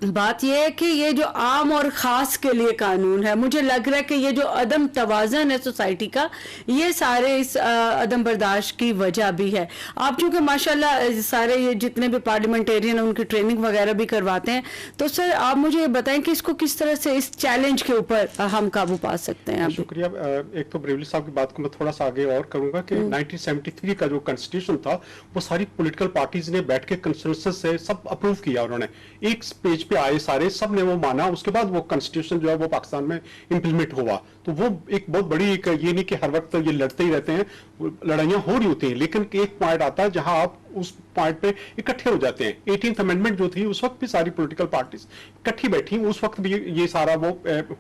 बात यह है कि ये जो आम और ख़ास के लिए कानून है, मुझे लग रहा है कि ये जो अदम तवाज़न है सोसाइटी का, ये सारे इस अदम बर्दाश्त की वजह भी है। आप चूँकि माशाल्लाह सारे ये जितने भी पार्लियामेंटेरियन हैं उनकी ट्रेनिंग वगैरह भी करवाते हैं, तो सर आप मुझे ये बताएं कि इसको किस तरह से इस चैलेंज के ऊपर हम काबू पा सकते हैं। शुक्रिया। एक तो बरेलवी साहब की बात को मैं थोड़ा सा आगे और करूंगा कि 1973 का जो कॉन्स्टिट्यूशन था वो सारी पॉलिटिकल पार्टीज ने बैठ के कंसेंसस से सब अप्रूव किया, उन्होंने एक पेज पे आए सारे, सब ने वो माना, उसके बाद वो कॉन्स्टिट्यूशन जो है वो पाकिस्तान में इंप्लीमेंट हुआ। तो वो एक बहुत बड़ी एक, ये नहीं कि हर वक्त ये लड़ते ही रहते हैं, लड़ाइयां हो रही होती हैं, लेकिन एक पॉइंट आता है जहां आप उस पॉइंट पे इकट्ठे हो जाते हैं। 18th अमेंडमेंट जो थी उस वक्त भी सारी पॉलिटिकल पार्टीज इकट्ठी बैठी, उस वक्त भी ये सारा वो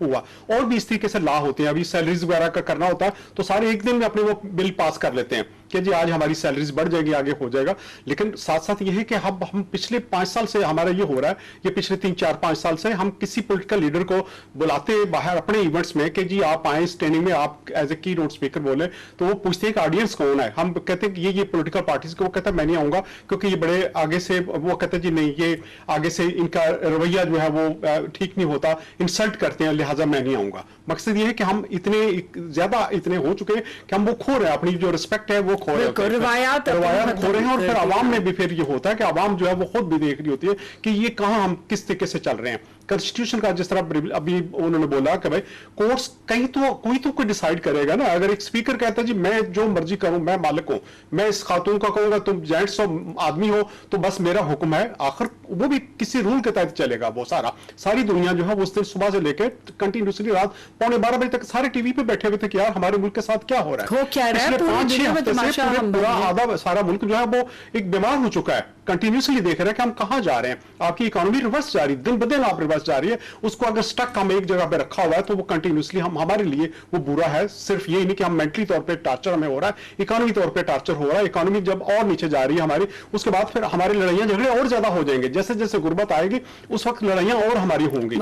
हुआ। और भी इस तरीके से लॉ होते हैं, अभी सैलरीज वगैरह का करना होता है तो सारे एक दिन में अपने वो बिल पास कर लेते हैं कि जी आज हमारी सैलरीज बढ़ जाएगी, आगे हो जाएगा। लेकिन साथ साथ ये है कि हम पिछले 5 साल से हमारा ये हो रहा है, ये पिछले 3-4-5 साल से हम किसी पॉलिटिकल लीडर को बुलाते बाहर अपने इवेंट्स में कि जी आप आए ट्रेनिंग में, आप एज ए की नोट स्पीकर बोले, तो वो पूछते हैं कि ऑडियंस कौन है। हम कहते हैं कि ये पॉलिटिकल पार्टीज को, वो कहता है मैं नहीं आऊंगा क्योंकि ये बड़े आगे से, वो कहते हैं जी नहीं ये आगे से इनका रवैया जो है वो ठीक नहीं होता, इंसल्ट करते हैं, लिहाजा मैं नहीं आऊंगा। मकसद ये है कि हम इतने ज्यादा इतने हो चुके हैं कि हम वो खो रहे हैं, अपनी जो रिस्पेक्ट है वो खो रहे हैं, रवायात खो रहे हैं। और फिर आवाम में भी फिर ये होता है कि आवाम जो है वो खुद भी देख रही होती है कि ये कहां हम किस तरीके से चल रहे हैं। कॉन्स्टिट्यूशन का जिस तरह अभी उन्होंने बोला कि भाई कोर्ट्स कहीं तो कोई डिसाइड करेगा ना। अगर एक स्पीकर कहता है जी मैं जो मर्जी करूं, मैं मालिक हूं, मैं इस खातून का कहूंगा तुम जेंट्स हो, आदमी हो, तो बस मेरा हुक्म है, आखिर वो भी किसी रूल के तहत चलेगा। वो सारी दुनिया जो है वो उस दिन सुबह से लेकर कंटिन्यूसली रात 11:15 बजे तक सारे टीवी पे बैठे हुए थे कि यार हमारे मुल्क के साथ क्या हो रहा है, पिछले 5-6 हफ्ते से पूरा आधा सारा मुल्क जो है वो एक बीमार हो चुका है, कंटिन्यूसली देख रहे हैं कि हम कहां जा रहे हैं। आपकी इकोनॉमी रिवर्स जा रही है, दिन ब दिन आप रिवर्स जा रही है। उसको अगर स्टक हम एक जगह पे रखा हुआ है तो वो कंटिन्यूसली हमारे लिए वो बुरा है। सिर्फ ये नहीं कि हम मेंटली तौर पे टार्चर हमें हो रहा है, इकोनॉमी तौर पे टार्चर हो रहा है। इकोनॉमी जब और नीचे जा रही है हमारी, उसके बाद फिर हमारी लड़ाइयां झगड़े और ज्यादा हो जाएंगे। जैसे जैसे गुर्बत आएगी उस वक्त लड़ाइयां और हमारी होंगी,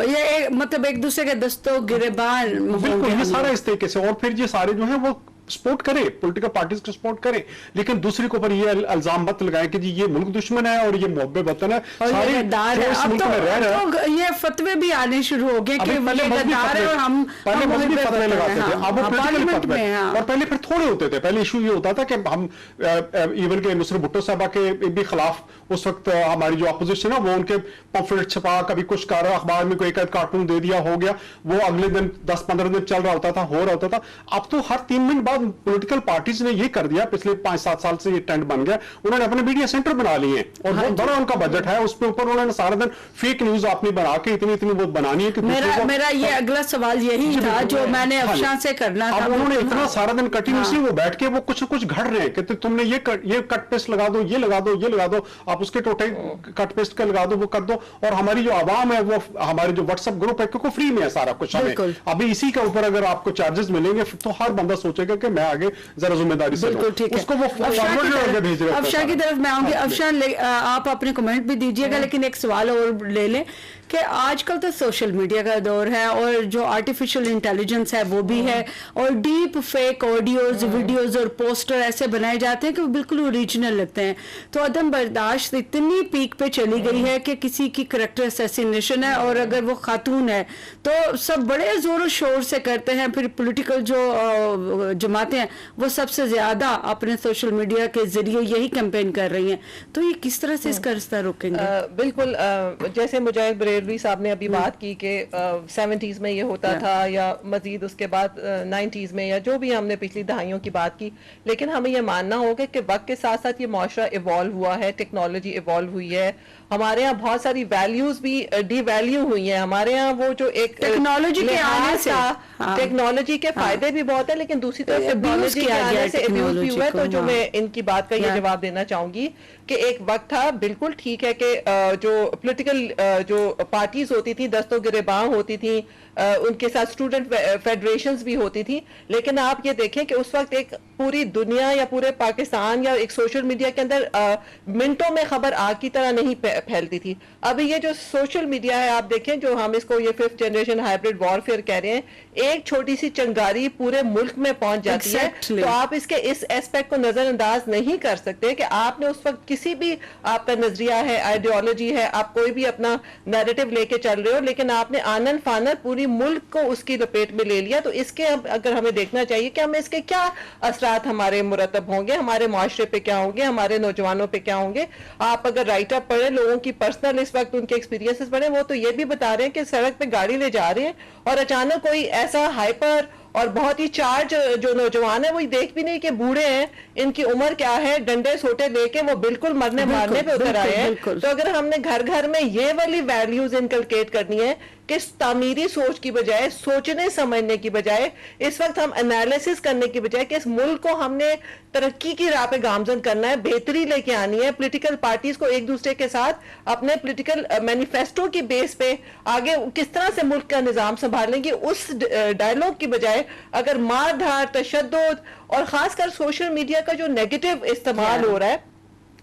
मतलब एक दूसरे के दस्तों गिरेबान, बिल्कुल ये सारा इस तरीके से। और फिर ये सारे जो है वो सपोर्ट करें, पॉलिटिकल पार्टीज को सपोर्ट करें, लेकिन दूसरे के ऊपर ये इल्जाम मत लगाएं कि जी ये मुल्क दुश्मन है और ये मुहब्बे वतन है, और ये गद्दार है। इस अब मुल्क में रह रहे हैं। तो ये फतवे भी आने शुरू हो गए कि पहले ये मजहबी गद्दार है और हम पहले मजहबी मुहब्बे फतवे वतन लगाते हैं। थे, अब वो हाँ, पॉलिटिकल पार्लियामेंट फतवे में, हाँ। और पहले फिर थोड़े होते थे। पहले इशू ये होता था कि हम इवन के नुसरत भुट्टो साहबा के भी खिलाफ उस वक्त हमारी जो अपोजिशन है वो उनके पम्फलेट छपा, कभी कुछ कर अखबार में कोई एक कार्टून दे दिया, हो गया, वो अगले दिन 10-15 दिन चल रहा होता था, हो रहा होता था। अब तो हर 3 मिनट बाद पॉलिटिकल पार्टीज ने ये कर दिया, पिछले 5-7 साल से ये ट्रेंड बन गया, उन्होंने अपने मीडिया सेंटर बना लिए हैं और बहुत बड़ा उनका बजट है, उसके ऊपर उन्होंने सारा दिन फेक न्यूज अपनी बना के इतनी वो बनानी है कि मेरा ये अगला सवाल यही था जो मैंने अफशान से करना था। अब उन्होंने इतना सारा दिन कंटिन्यूसली वो बैठ के वो कुछ न कुछ घड़ रहे हैं कि तुमने ये कट पेस्ट लगा दो, ये लगा दो, ये लगा दो, आप उसके टोटे कट पेस्ट का लगा दो, वो कर दो, और हमारी जो आवाम है वो हमारे जो व्हाट्सएप ग्रुप है क्योंकि फ्री में है सारा कुछ, हमें अभी इसी के ऊपर अगर आपको चार्जेस मिलेंगे तो हर बंदा सोचेगा कि मैं आगे जरा जिम्मेदारी से उसको वो फॉरवर्ड भेज रहे हैं। अफशान की तरफ मैं आऊंगी। अफशान आप अपने कमेंट भी दीजिएगा, लेकिन एक सवाल और ले लें कि आजकल तो सोशल मीडिया का दौर है और जो आर्टिफिशियल इंटेलिजेंस है वो भी है, और डीप फेक ऑडियोज, वीडियोज और पोस्टर ऐसे बनाए जाते हैं कि वो बिल्कुल ओरिजिनल लगते हैं। तो अदम बर्दाश्त इतनी पीक पे चली गई है कि किसी की करेक्टर असैसिनेशन है और अगर वो खातून है तो सब बड़े जोरों शोर से करते हैं। फिर पॉलिटिकल जो जमातें हैं वो सबसे ज्यादा अपने सोशल मीडिया के जरिए यही कैंपेन कर रही हैं। तो ये किस तरह से इसका रास्ता रोकेंगे? बिल्कुल, जैसे मुजाहिद बरेलवी साहब ने अभी बात की कि 70s में ये होता था या मजीद उसके बाद 90s में, या जो भी हमने पिछली दहाइयों की बात की, लेकिन हमें ये मानना होगा कि वक्त के साथ साथ ये माशरा इवॉल्व हुआ है, टेक्नोलॉजी इवॉल्व हुई है, हमारे यहाँ बहुत सारी वैल्यूज भी डिवैल्यू हुई है। हमारे यहाँ वो जो एक टेक्नोलॉजी के आने से, टेक्नोलॉजी के फायदे भी बहुत है, लेकिन दूसरी तरफ टेक्नोलॉजी के आने से अब्यूज भी हुआ है। तो जो मैं इनकी बात का ये जवाब देना चाहूंगी कि एक वक्त था, बिल्कुल ठीक है कि जो पॉलिटिकल जो पार्टीज होती थी, दस्तों गिरेबां होती थी, उनके साथ स्टूडेंट फेडरेशंस भी होती थी, लेकिन आप ये देखें कि उस वक्त एक पूरी दुनिया या पूरे पाकिस्तान या एक सोशल मीडिया के अंदर मिनटों में खबर आग की तरह नहीं फैलती थी। अभी ये जो सोशल मीडिया है, आप देखें, जो हम इसको ये 5th जनरेशन हाइब्रिड वॉरफेयर कह रहे हैं, एक छोटी सी चिंगारी पूरे मुल्क में पहुंच जाती है। तो आप इसके इस एस्पेक्ट को नजरअंदाज नहीं कर सकते कि आपने उस वक्त किसी भी आपका नजरिया है, आइडियोलॉजी है, आप कोई भी अपना नैरेटिव लेके चल रहे हो, लेकिन आपने आनन फानन पूरी मुल्क को उसकी लपेट में ले लिया। तो इसके अगर हमें देखना चाहिए कि हमें इसके क्या असरात हमारे मुरतब होंगे, हमारे माशरे पे क्या होंगे, हमारे नौजवानों पे क्या होंगे। आप अगर राइट अप पढ़े, लोगों की पर्सनल इस वक्त उनके एक्सपीरियंसेस पढ़े, वो तो ये भी बता रहे हैं कि सड़क पे गाड़ी ले जा रहे हैं और अचानक कोई ऐसा हाइपर और बहुत ही चार्ज जो नौजवान है वो देख भी नहीं कि बूढ़े हैं, इनकी उम्र क्या है, डंडे सोटे लेके वो बिल्कुल मरने मारने पे उतर आए हैं। तो अगर हमने घर घर में ये वाली वैल्यूज इनकलकेट करनी है कि तामीरी सोच की बजाय, सोचने समझने की बजाय, इस वक्त हम एनालिसिस करने की बजाय कि इस मुल्क को हमने तरक्की की राह पे गामजन करना है, बेहतरी लेके आनी है, पॉलिटिकल पार्टीज को एक दूसरे के साथ अपने पॉलिटिकल मैनिफेस्टो की बेस पे आगे किस तरह से मुल्क का निजाम संभालेंगे, उस डायलॉग की बजाय अगर मार धार, तशद्दुद और खासकर सोशल मीडिया का जो नेगेटिव इस्तेमाल हो रहा है,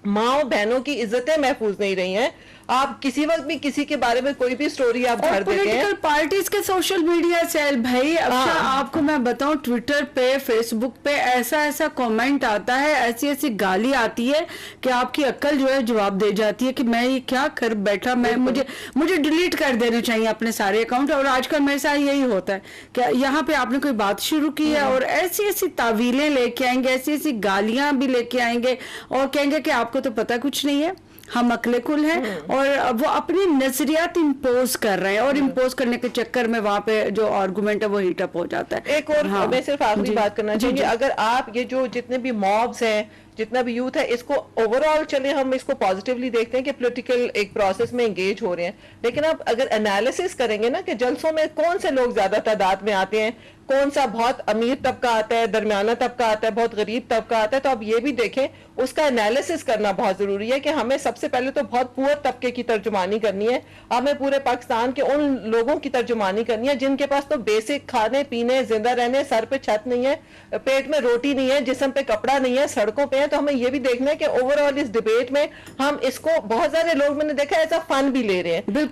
माओ बहनों की इज्जतें महफूज नहीं रही हैं। आप किसी वक्त भी किसी के बारे में कोई भी स्टोरी आप भर देते हैं। पॉलिटिकल पार्टीज के सोशल मीडिया सेल भाई, अच्छा आपको मैं बताऊं, ट्विटर पे, फेसबुक पे ऐसा कमेंट आता है, ऐसी गाली आती है कि आपकी अक्ल जो है जवाब दे जाती है कि मैं ये क्या कर बैठा, मैं मुझे डिलीट कर देने चाहिए अपने सारे अकाउंट। और आजकल मेरे साथ यही होता है कि यहाँ पे आपने कोई बात शुरू की है और ऐसी तावीलें लेके आएंगे, ऐसी गालियां भी लेके आएंगे और कहेंगे कि आपको तो पता कुछ नहीं है, हम अकले कुल हैं, और वो अपनी नजरियात इम्पोज कर रहे हैं और इम्पोज करने के चक्कर में वहां पे जो आर्गुमेंट है वो हीट अप हो जाता है। एक और मैं सिर्फ आखिरी बात करना चाहूंगी, अगर आप ये जो जितने भी मॉब्स हैं, जितना भी यूथ है, इसको ओवरऑल चले हम इसको पॉजिटिवली देखते हैं कि पॉलिटिकल एक प्रोसेस में एंगेज हो रहे हैं, लेकिन आप अगर एनालिसिस करेंगे ना कि जलसों में कौन से लोग ज्यादा तादाद में आते हैं, कौन सा बहुत अमीर तबका आता है, दरमियाना तबका आता है, बहुत गरीब तबका आता है, तो आप ये भी देखें, उसका एनालिसिस करना बहुत जरूरी है कि हमें सबसे पहले तो बहुत पुअर तबके की तर्जुमानी करनी है, हमें पूरे पाकिस्तान के उन लोगों की तर्जुमानी करनी है जिनके पास तो बेसिक खाने पीने, जिंदा रहने, सर पे छत नहीं है, पेट में रोटी नहीं है, जिस्म पे कपड़ा नहीं है, सड़कों पे है। तो हमें ये भी देखना है कि ओवरऑल इस डिबेट में हम इसको, बहुत सारे लोग मैंने देखा ऐसा फन भी ले रहे हैं।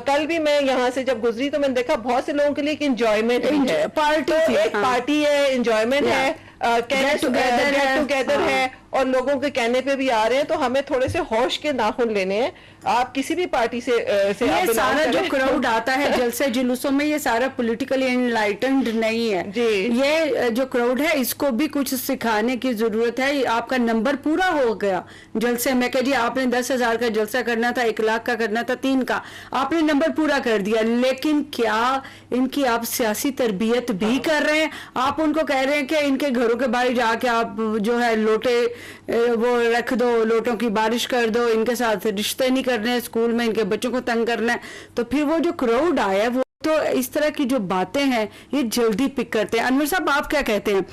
कल भी मैं यहाँ से जब गुजरी तो मैंने देखा बहुत से लोगों के लिए एक इंजॉयमेंट भी है, पार्टी तो एक पार्टी है, इंजॉयमेंट है। Get together है, है और लोगों के कहने पे भी आ रहे हैं, तो हमें थोड़े से होश के नाखून लेने हैं। आप किसी भी पार्टी से आप ये belong सारा जो करें। क्राउड आता है जलसे जुलूसों में, ये सारा पॉलिटिकली एनलाइटेंड नहीं है जी। ये जो क्राउड है इसको भी कुछ सिखाने की जरूरत है। आपका नंबर पूरा हो गया जलसे में कि जी आपने 10,000 का जलसा करना था, 1 लाख का करना था, 3 का, आपने नंबर पूरा कर दिया, लेकिन क्या इनकी आप सियासी तरबियत भी कर रहे हैं? आप उनको कह रहे हैं कि इनके घरों के बाहर जाके आप जो है लोटे वो रख दो, लोटों की बारिश कर दो, इनके साथ रिश्ते नहीं करने हैं, स्कूल में इनके बच्चों को तंग करना है। तो फिर वो जो क्राउड आया वो तो इस तरह की जो बातें हैं ये जल्दी पिक करते हैं। अनवर साहब, आप क्या कहते हैं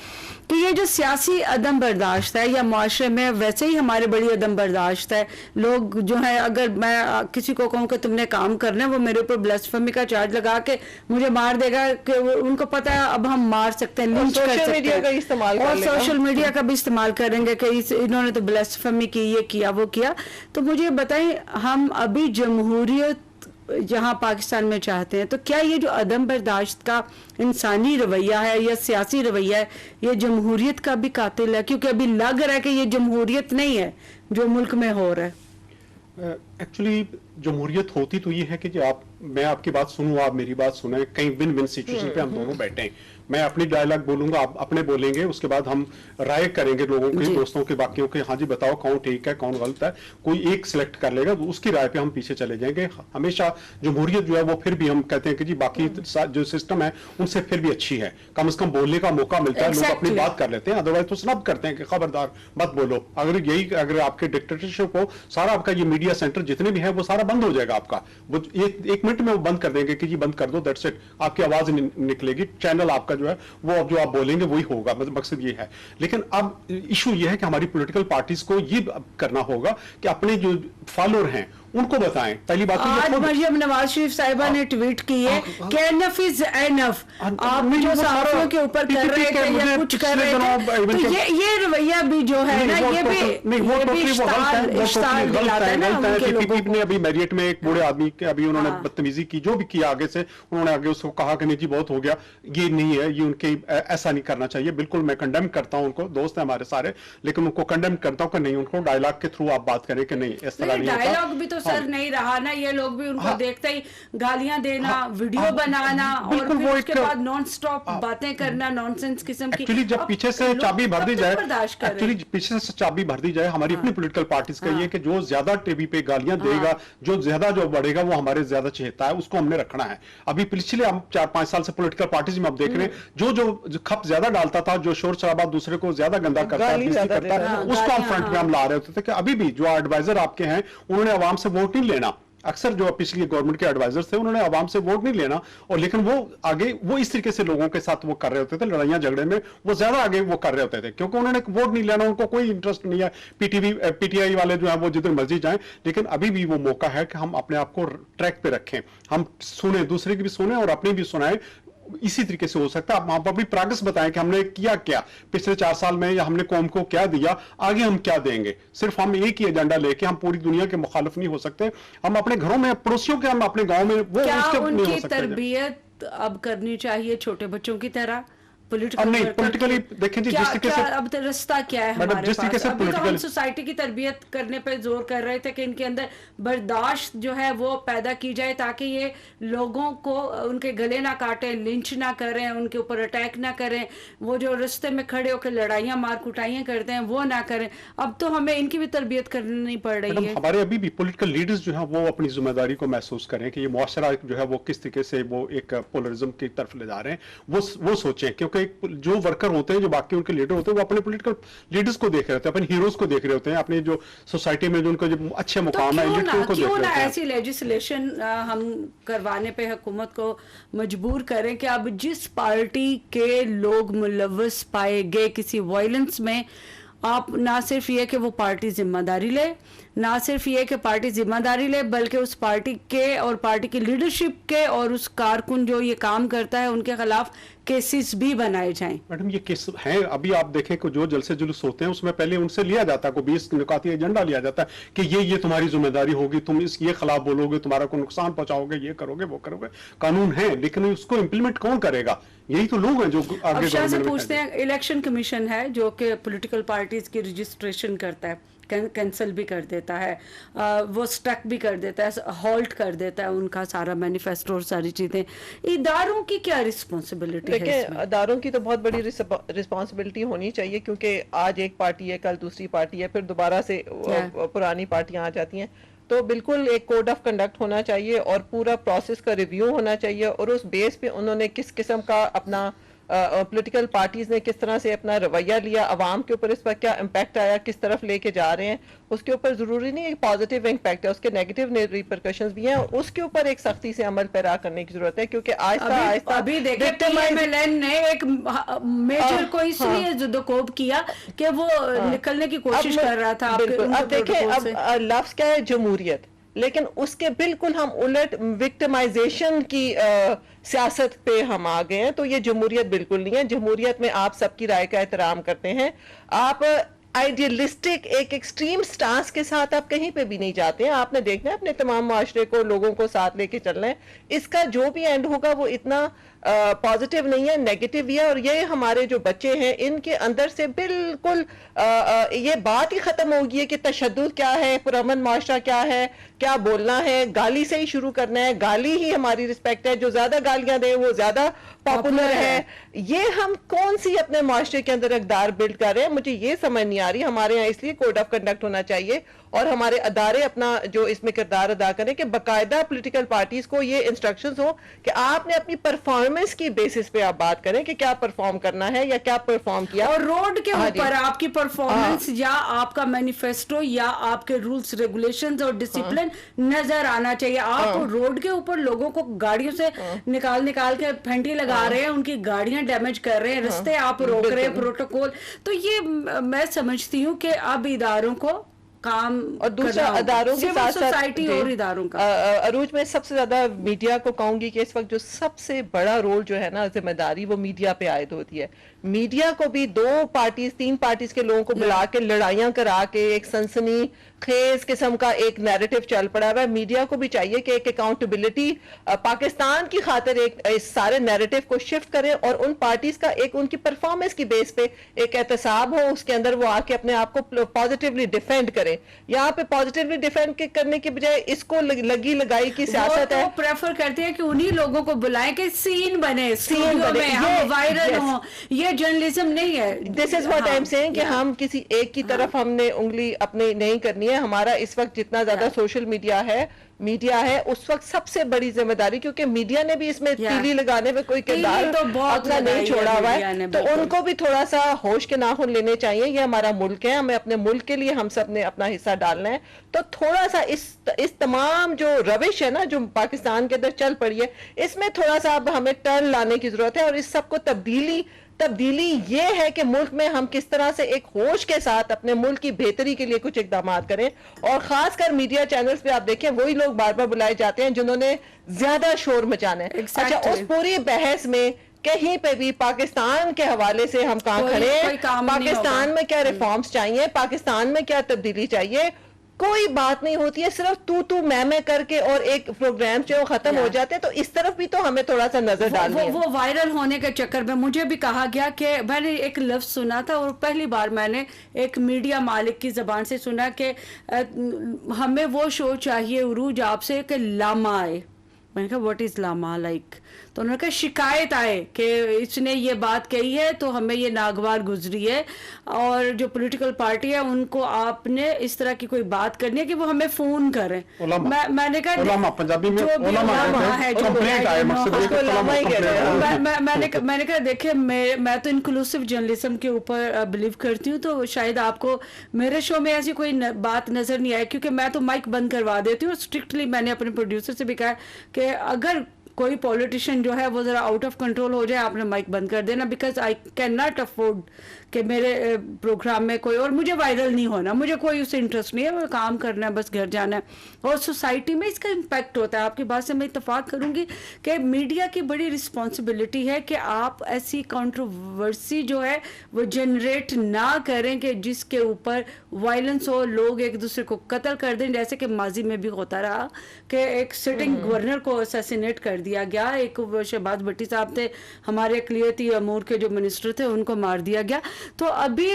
कि ये जो सियासी अदम बर्दाश्त है, या मुआशरे में वैसे ही हमारे बड़ी अदम बर्दाश्त है, लोग जो है अगर मैं किसी को कहूँ कि तुमने काम करना है, वो मेरे ऊपर ब्लास्फेमी का चार्ज लगा के मुझे मार देगा, कि उनको पता है अब हम मार सकते हैं, लिंच कर सकते मीडिया का इस्तेमाल हैं, कर और लेगा। सोशल मीडिया का भी इस्तेमाल करेंगे कि इन्होंने तो ब्लास्फेमी की, ये किया वो किया। तो मुझे बताएं, हम अभी जमहूरियत जहां पाकिस्तान में चाहते हैं, तो क्या ये जो अदम बर्दाश्त का इंसानी रवैया है या सियासी रवैया है, ये जमहूरियत का भी कातिल है? क्योंकि अभी लग रहा है कि ये जमहूरियत नहीं है जो मुल्क में हो रहा है। एक्चुअली जमहूरियत होती तो ये है कि जो मैं आपकी बात सुनूं, आप मेरी बात सुने, कहीं विन विन सिचुएशन पे हम दोनों बैठे हैं। मैं अपनी डायलॉग बोलूंगा, आप अपने बोलेंगे, उसके बाद हम राय करेंगे लोगों के, दोस्तों के, बाकियों के। हाँ जी बताओ कौन ठीक है कौन गलत है, कोई एक सिलेक्ट कर लेगा, तो उसकी राय पे हम पीछे चले जाएंगे। हमेशा जमहूरियत जो है वो फिर भी हम कहते हैं कि जी बाकी जो सिस्टम है उनसे फिर भी अच्छी है, कम से कम बोलने का मौका मिलता है, लोग अपनी बात कर लेते हैं। अदरवाइज तो स्नब करते हैं कि खबरदार मत बोलो। अगर आपके डिक्टेटरशिप हो, सारा आपका ये मीडिया सेंटर जितने भी है वो सारा बंद हो जाएगा आपका, वो एक मिनट में वो बंद कर देंगे कि जी बंद कर दो, दैट्स इट, आपकी आवाज निकलेगी, चैनल आपका जो है वो अब जो आप बोलेंगे वही होगा, मकसद ये है। लेकिन अब इशू ये है कि हमारी पॉलिटिकल पार्टीज को ये करना होगा कि अपने जो फॉलोअर हैं उनको बताएं। पहली बात आज मरियम नवाज शरीफ साहिबा ने ट्वीट की है कि एनफ इज एनफ। आप जो सहाफ़ियों के ऊपर कर रहे थे या कुछ कर रहे थे, तो ये रवैया भी जो है ना, ये भी इश्ताल दिलाता है ना उनके लोगों को। अभी मैरियट में एक बूढ़े आदमी के अभी उन्होंने बदतमीजी की, जो भी किया आगे से, उन्होंने आगे उसको कहा कि नहीं जी बहुत हो गया, ये नहीं है, ये उनके ऐसा नहीं करना चाहिए। बिल्कुल मैं कंडेम करता हूं उनको, दोस्त है हमारे सारे, लेकिन उनको कंडेम करता हूं कि नहीं, उनको डायलॉग के थ्रू आप बात करें कि नहीं इस तरह नहीं होता। डायलॉग भी तो सर नहीं रहा ना, ये लोग भी उनको देखते ही गालियां देना, वीडियो बनाना, और फिर उसके बाद नॉन स्टॉप बातें करना नॉनसेंस किस्म की। एक्चुअली जब पीछे से चाबी भर दी जाए, एक्चुअली पीछे से चाबी भर दी जाए, हमारी अपनी पॉलिटिकल पार्टीज का ये कि जो ज्यादा टीवी पे गालियां देगा, जो ज्यादा जो बढ़ेगा वो हमारे ज्यादा चहेता है, उसको हमने रखना है। अभी पिछले हम 4-5 साल से पॉलिटिकल पार्टीज में आप देख रहे हैं, जो खप ज्यादा डालता था, जो शोर शराबा दूसरे को ज्यादा गंदा करता है, उसको हम फ्रंट में हम ला रहे होते थे। कि अभी भी जो एडवाइजर आपके हैं उन्होंने आवाम से वोट नहीं लेना, अक्सर जो पिछली गवर्नमेंट के एडवाइजर्स थे उन्होंने आवाम से वोट नहीं लेना, और लेकिन वो आगे वो इस तरीके से लोगों के साथ वो कर रहे होते थे, लड़ाइयां झगड़े में वो ज्यादा आगे वो कर रहे होते थे, क्योंकि उन्होंने वोट नहीं लेना, उनको कोई इंटरेस्ट नहीं है। पीटीआई वाले जो है वो जितने मर्जी जाएं, लेकिन अभी भी वो मौका है कि हम अपने आप को ट्रैक पे रखें, हम सुने, दूसरे की भी सुने और अपनी भी सुनाएं। इसी तरीके से हो सकता है। आप वहां पर भी प्रोग्रेस बताएं कि हमने किया क्या पिछले 4 साल में, या हमने कौम को क्या दिया, आगे हम क्या देंगे। सिर्फ हम एक ही एजेंडा लेके हम पूरी दुनिया के मुखालिफ नहीं हो सकते। हम अपने घरों में, पड़ोसियों के, हम अपने गांव में वो क्या उसके नहीं हो उनकी सकते। तरबियत अब करनी चाहिए छोटे बच्चों की तरह? पॉलिटिकली देखें जी, जिस तरीके से अब रास्ता क्या है हमारे जिस तरीके पास? से अभी तो हम पॉलिटिकल सोसाइटी की तरबियत करने पे जोर कर रहे थे कि इनके अंदर बर्दाश्त जो है वो पैदा की जाए, ताकि ये लोगों को उनके गले ना काटें, लिंच ना करें, उनके ऊपर अटैक ना करें, वो जो रास्ते में खड़े होकर लड़ाइयां मार कुटाइयां करते हैं वो ना करें। अब तो हमें इनकी भी तरबियत करनी पड़ रही है। हमारे अभी भी पॉलिटिकल लीडर्स जो है वो अपनी जिम्मेदारी को महसूस करें कि ये मुआशरा जो है वो किस तरीके से वो एक पोलरिज्म की तरफ ले जा रहे हैं, वो सोचें। क्योंकि जो वर्कर होते हैं, जो बाकी उनके लीडर होते हैं, वो अपने पॉलिटिकल लीडर्स को देख रहे होते हैं, अपने हीरोज को देख रहे होते हैं, अपने जो सोसाइटी में जो उनको जो अच्छे मुकाम है, उनको देख रहे होते हैं। ऐसी लेजिस्लेशन हम करवाने पे हुकूमत को मजबूर करें कि अब जिस पार्टी के लोग मुलव्वस पाए गए किसी वायलेंस में, आप ना सिर्फ ये कि वो पार्टी जिम्मेदारी ले, ना सिर्फ ये कि पार्टी जिम्मेदारी ले, बल्कि उस पार्टी के और पार्टी की लीडरशिप के और उस कारकुन जो ये काम करता है उनके खिलाफ केसेस भी बनाए जाएं। मैडम ये केस हैं, अभी आप देखें कि जो जलसे जुलूस होते हैं उसमें पहले उनसे लिया जाता है, को 20 निकाती एजेंडा लिया जाता है कि ये तुम्हारी जिम्मेदारी होगी, तुम इस ये खिलाफ बोलोगे, तुम्हारा को नुकसान पहुंचाओगे, ये करोगे वो करोगे। कानून है लेकिन उसको इम्प्लीमेंट कौन करेगा? यही तो लोग हैं जो अब आगे शाह से गवर्नमेंट में पूछते हैं, इलेक्शन कमीशन है जो कि पॉलिटिकल पार्टीज की रजिस्ट्रेशन करता है, कैंसिल भी कर देता है, वो स्टक भी कर देता है, हॉल्ट कर देता है उनका सारा मैनिफेस्टो और सारी चीजें। इदारों की क्या रिस्पॉन्सिबिलिटी है देखिए, इसमें? अदारों की तो बहुत बड़ी रिस्पॉन्सिबिलिटी होनी चाहिए, क्योंकि आज एक पार्टी है, कल दूसरी पार्टी है, फिर दोबारा से पुरानी पार्टियां आ जाती हैं। तो बिल्कुल एक कोड ऑफ कंडक्ट होना चाहिए और पूरा प्रोसेस का रिव्यू होना चाहिए, और उस बेस पे उन्होंने किस किस्म का अपना पॉलिटिकल पार्टीज ने किस तरह से अपना रवैया लिया, अवाम के ऊपर इस पर क्या इम्पैक्ट आया, किस तरफ लेके जा रहे हैं, उसके ऊपर जरूरी नहीं एक पॉजिटिव इम्पैक्ट है, उसके नेगेटिव रिपरकशंस भी हैं, और उसके ऊपर एक सख्ती से अमल पैरा करने की जरूरत है, क्योंकि आहिस्ता अभी देखिए PMLN ने एक मेजर को इसलिए जुदोकोब किया कि वो निकलने की कोशिश कर रहा था। बिल्कुल। अब देखिए, अब लफ्ज क्या है, जमहूरियत, लेकिन उसके बिल्कुल हम उलट विक्टिमाइजेशन की सियासत पे हम आ गए हैं। तो ये जमहूरियत बिल्कुल नहीं है। जमहूरियत में आप सबकी राय का एहतराम करते हैं, आप आइडियलिस्टिक एक एक्सट्रीम स्टांस के साथ आप कहीं पे भी नहीं जाते हैं। आपने देखना है अपने तमाम माशरे को, लोगों को साथ लेके चलना है। इसका जो भी एंड होगा वो इतना पॉजिटिव नहीं है, नेगेटिव ही है। और ये हमारे जो बच्चे हैं इनके अंदर से बिल्कुल ये बात ही खत्म हो गई है कि तशद्दुद क्या है, पुरअमन माशरा क्या है, क्या बोलना है, गाली से ही शुरू करना है, गाली ही हमारी रिस्पेक्ट है, जो ज्यादा गालियां दे वो ज्यादा पॉपुलर है। ये हम कौन सी अपने माशरे के अंदर इक़दार बिल्ड कर रहे हैं, मुझे ये समझ नहीं आ रही। हमारे यहाँ इसलिए कोड ऑफ कंडक्ट होना चाहिए और हमारे अदारे अपना जो इसमें किरदार अदा करें कि बाकायदा पॉलिटिकल पार्टीज को ये इंस्ट्रक्शंस हो कि आपने अपनी परफॉर्मेंस की बेसिस पे आप बात करें कि क्या परफॉर्म करना है या क्या परफॉर्म किया, और रोड के ऊपर आपकी परफॉर्मेंस या आपका मैनिफेस्टो या आपके रूल्स रेगुलेशंस और डिसिप्लिन नजर आना चाहिए। आप रोड के ऊपर लोगों को गाड़ियों से निकाल के फेंटी लगा रहे हैं, उनकी गाड़ियां डैमेज कर रहे हैं, रास्ते आप रोक रहे हैं, प्रोटोकॉल। तो ये मैं समझती हूँ कि अब इदारों को काम और दूसरा अदारों के साथ सोसाइटी और इदारों का अरूज में सबसे ज्यादा मीडिया को कहूंगी कि इस वक्त जो सबसे बड़ा रोल जो है ना, जिम्मेदारी वो मीडिया पे आयद होती है। मीडिया को भी 2 पार्टीज 3 पार्टीज के लोगों को बुला के लड़ाइयां करा के एक सनसनी खेज किस्म का एक नैरेटिव चल पड़ा है। मीडिया को भी चाहिए कि एक अकाउंटेबिलिटी पाकिस्तान की खातिर एक इस सारे नैरेटिव को शिफ्ट करें और उन पार्टीज का एक उनकी परफॉर्मेंस की बेस पे एक एहतसाब हो, उसके अंदर वो आके अपने आप को पॉजिटिवली डिफेंड करें। यहाँ पे पॉजिटिवली डिफेंड करने के बजाय इसको लगी लगाई की सियासत है। प्रेफर करते हैं कि उन्हीं लोगों को बुलाएं कि सीन बने, ये वायरल हो। ये जर्नलिज्म नहीं है। This is what I am saying कि हम किसी एक की तरफ हमने उंगली अपनी नहीं करनी है। हमारा इस वक्त जितना ज्यादा सोशल मीडिया है उस वक्त सबसे बड़ी जिम्मेदारी, क्योंकि मीडिया ने भी इसमें तीली लगाने में कोई किरदार अपना नहीं छोड़ा हुआ है, तो उनको भी थोड़ा सा होश के नाखून लेने चाहिए। ये हमारा मुल्क है, हमें अपने मुल्क के लिए हम सब ने अपना हिस्सा डालना है। तो थोड़ा सा इस तमाम जो रविश है ना जो पाकिस्तान के अंदर चल पड़ी है, इसमें थोड़ा सा अब हमें टर्न लाने की जरूरत है। और इस सबको तब्दीली ये है कि मुल्क में हम किस तरह से एक होश के साथ अपने मुल्क की बेहतरी के लिए कुछ इकदाम करें। और खासकर मीडिया चैनल्स पे आप देखें वही लोग बार बार बुलाए जाते हैं जिन्होंने ज्यादा शोर मचाना है। अच्छा, उस पूरी बहस में कहीं पे भी पाकिस्तान के हवाले से हम कहाँ खड़े हैं, पाकिस्तान में क्या रिफॉर्म्स चाहिए, पाकिस्तान में क्या तब्दीली चाहिए, कोई बात नहीं होती है। सिर्फ तू मैं करके और एक प्रोग्राम जो खत्म हो जाते हैं। तो इस तरफ भी तो हमें थोड़ा सा नजर डालनी है। वो वायरल होने के चक्कर में मुझे भी कहा गया कि मैंने एक लफ्ज सुना था और पहली बार मैंने एक मीडिया मालिक की जबान से सुना कि हमें वो शो चाहिए उरूज आपसे कि लामा आए। मैंने कहा व्हाट इज लामा लाइक, तो उन्होंने कहा शिकायत आए कि इसने ये बात कही है तो हमें ये नागवार गुजरी है और जो पॉलिटिकल पार्टी है उनको आपने इस तरह की कोई बात करनी है कि वो हमें फोन करें। मैंने कहा पंजाबी में मैंने कहा देखिए मैं तो इंक्लूसिव जर्नलिज्म के ऊपर बिलीव करती हूँ, तो शायद आपको मेरे शो में ऐसी कोई बात नजर नहीं आई, क्योंकि मैं तो माइक बंद करवा देती हूँ। स्ट्रिक्टली मैंने अपने प्रोड्यूसर से भी कहा कि अगर कोई पॉलिटिशियन जो है वो जरा आउट ऑफ कंट्रोल हो जाए आपने माइक बंद कर देना, because I can not afford कि मेरे प्रोग्राम में कोई, और मुझे वायरल नहीं होना, मुझे कोई उससे इंटरेस्ट नहीं है, वो काम करना है, बस घर जाना है। और सोसाइटी में इसका इम्पैक्ट होता है। आपकी बात से मैं इत्तेफाक करूंगी कि मीडिया की बड़ी रिस्पॉन्सिबिलिटी है कि आप ऐसी कंट्रोवर्सी जो है वो जनरेट ना करें कि जिसके ऊपर वायलेंस हो, लोग एक दूसरे को कत्ल कर दें, जैसे कि माजी में भी होता रहा कि एक सिटिंग गवर्नर को असैसिनेट कर दिया गया, एक शहबाज भट्टी साहब थे हमारे अक़लियती अमूर के जो मिनिस्टर थे, उनको मार दिया गया। तो अभी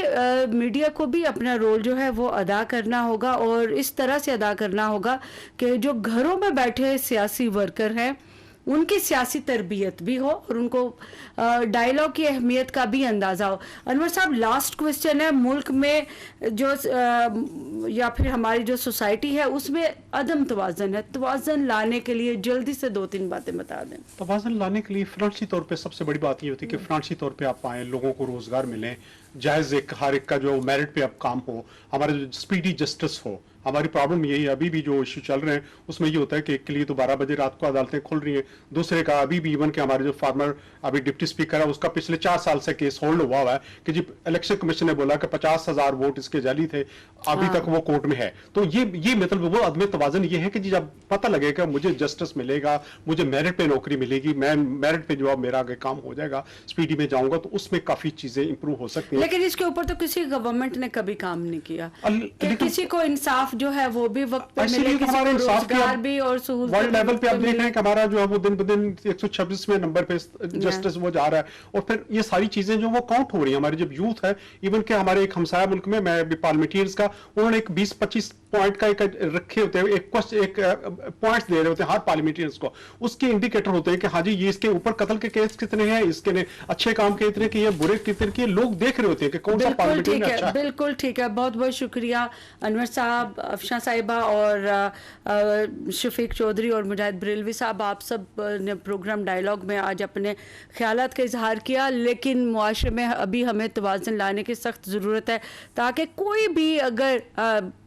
मीडिया को भी अपना रोल जो है वो अदा करना होगा, और इस तरह से अदा करना होगा कि जो घरों में बैठे सियासी वर्कर हैं उनकी सियासी तरबियत भी हो और उनको डायलॉग की अहमियत का भी अंदाज़ा हो। अनवर साहब, लास्ट क्वेश्चन है, मुल्क में जो या फिर हमारी जो सोसाइटी है उसमें अदम तवाज़न है, तवाज़न लाने के लिए जल्दी से 2-3 बातें बता दें। तवाज़न लाने के लिए फिनांसी तौर पे सबसे बड़ी बात ये होती है कि फिनांसी तौर पे आप आए, लोगों को रोजगार मिले, जायज़ एक हर एक का जो मेरिट पे अब काम हो, हमारा जो स्पीडी जस्टिस हो। हमारी प्रॉब्लम यही है, अभी भी जो इशू चल रहे हैं उसमें ये होता है कि एक के लिए तो 12 बजे रात को अदालतें खुल रही हैं, दूसरे का अभी भी इवन के हमारे जो फार्मर अभी डिप्टी स्पीकर है उसका पिछले 4 साल से केस होल्ड हुआ है कि जी इलेक्शन कमीशन ने बोला कि 50,000 वोट इसके जाली थे, अभी तक वो कोर्ट में है। तो ये मतलब वो अदम तवाज़न ये है कि जी जब पता लगेगा मुझे जस्टिस मिलेगा, मुझे मेरिट पे नौकरी मिलेगी, मैं मेरिट पे जो अब मेरा आगे काम हो जाएगा, स्पीडी में जाऊंगा, तो उसमें काफी चीजें इंप्रूव हो सकती हैं। लेकिन इसके ऊपर तो किसी गवर्नमेंट ने कभी काम नहीं किया कि किसी को इंसाफ जो है वो भी वक्त पे मिले, किसी को रोजगार भी और सहूलत वर्ल्ड लेवल पे आप देख रहे हैं कि हमारा जो है वो दिन ब दिन 126वें नंबर पे जस्टिस वो जा रहा है, और फिर ये सारी चीजें जो वो काउंट हो रही है। हमारे जब यूथ है, इवन के हमारे एक हमसाया मुल्क में, मैं पार्लियामेंटियंस का, उन्होंने एक 20-25 पॉइंट का एक रखे होते हैं, एक पॉइंट्स दे रहे होते हैं हर पार्लियामेंटियंस को, उसके इंडिकेटर होते हैं कि हाँ जी ये इसके ऊपर कत्ल के केस कितने हैं, इसके ने अच्छे काम के कितने किए, बुरे कितने किए, लोग देख रहे होते हैं कि कौन सा पार्लियामेंटियन अच्छा है। बिल्कुल ठीक है, बहुत बहुत शुक्रिया अनवर साहब, अफशा साहिबा और शफीक चौधरी और मुजाहिद बरेलवी साहब, आप सब ने प्रोग्राम डायलॉग में आज अपने ख्यालात का इजहार किया। लेकिन मुआशरे में अभी हमें तवाज़ुन लाने की सख्त ज़रूरत है, ताकि कोई भी अगर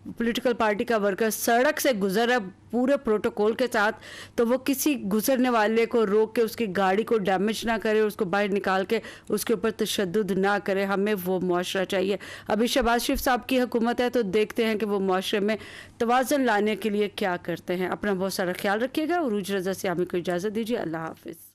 पॉलिटिकल पार्टी का वर्कर सड़क से गुजर है पूरे प्रोटोकॉल के साथ, तो वो किसी गुजरने वाले को रोक के उसकी गाड़ी को डैमेज ना करे, उसको बाहर निकाल के उसके ऊपर तशद्दुद ना करे। हमें वो मुआशरा चाहिए। अभी शहबाज शरीफ साहब की हुकूमत है, तो देखते हैं कि वो मुआशरे में तवाज़ुन लाने के लिए क्या करते हैं। अपना बहुत सारा ख्याल रखिएगा। उरूज रज़ा सियामी को इजाज़त दीजिए। अल्लाह हाफिज़।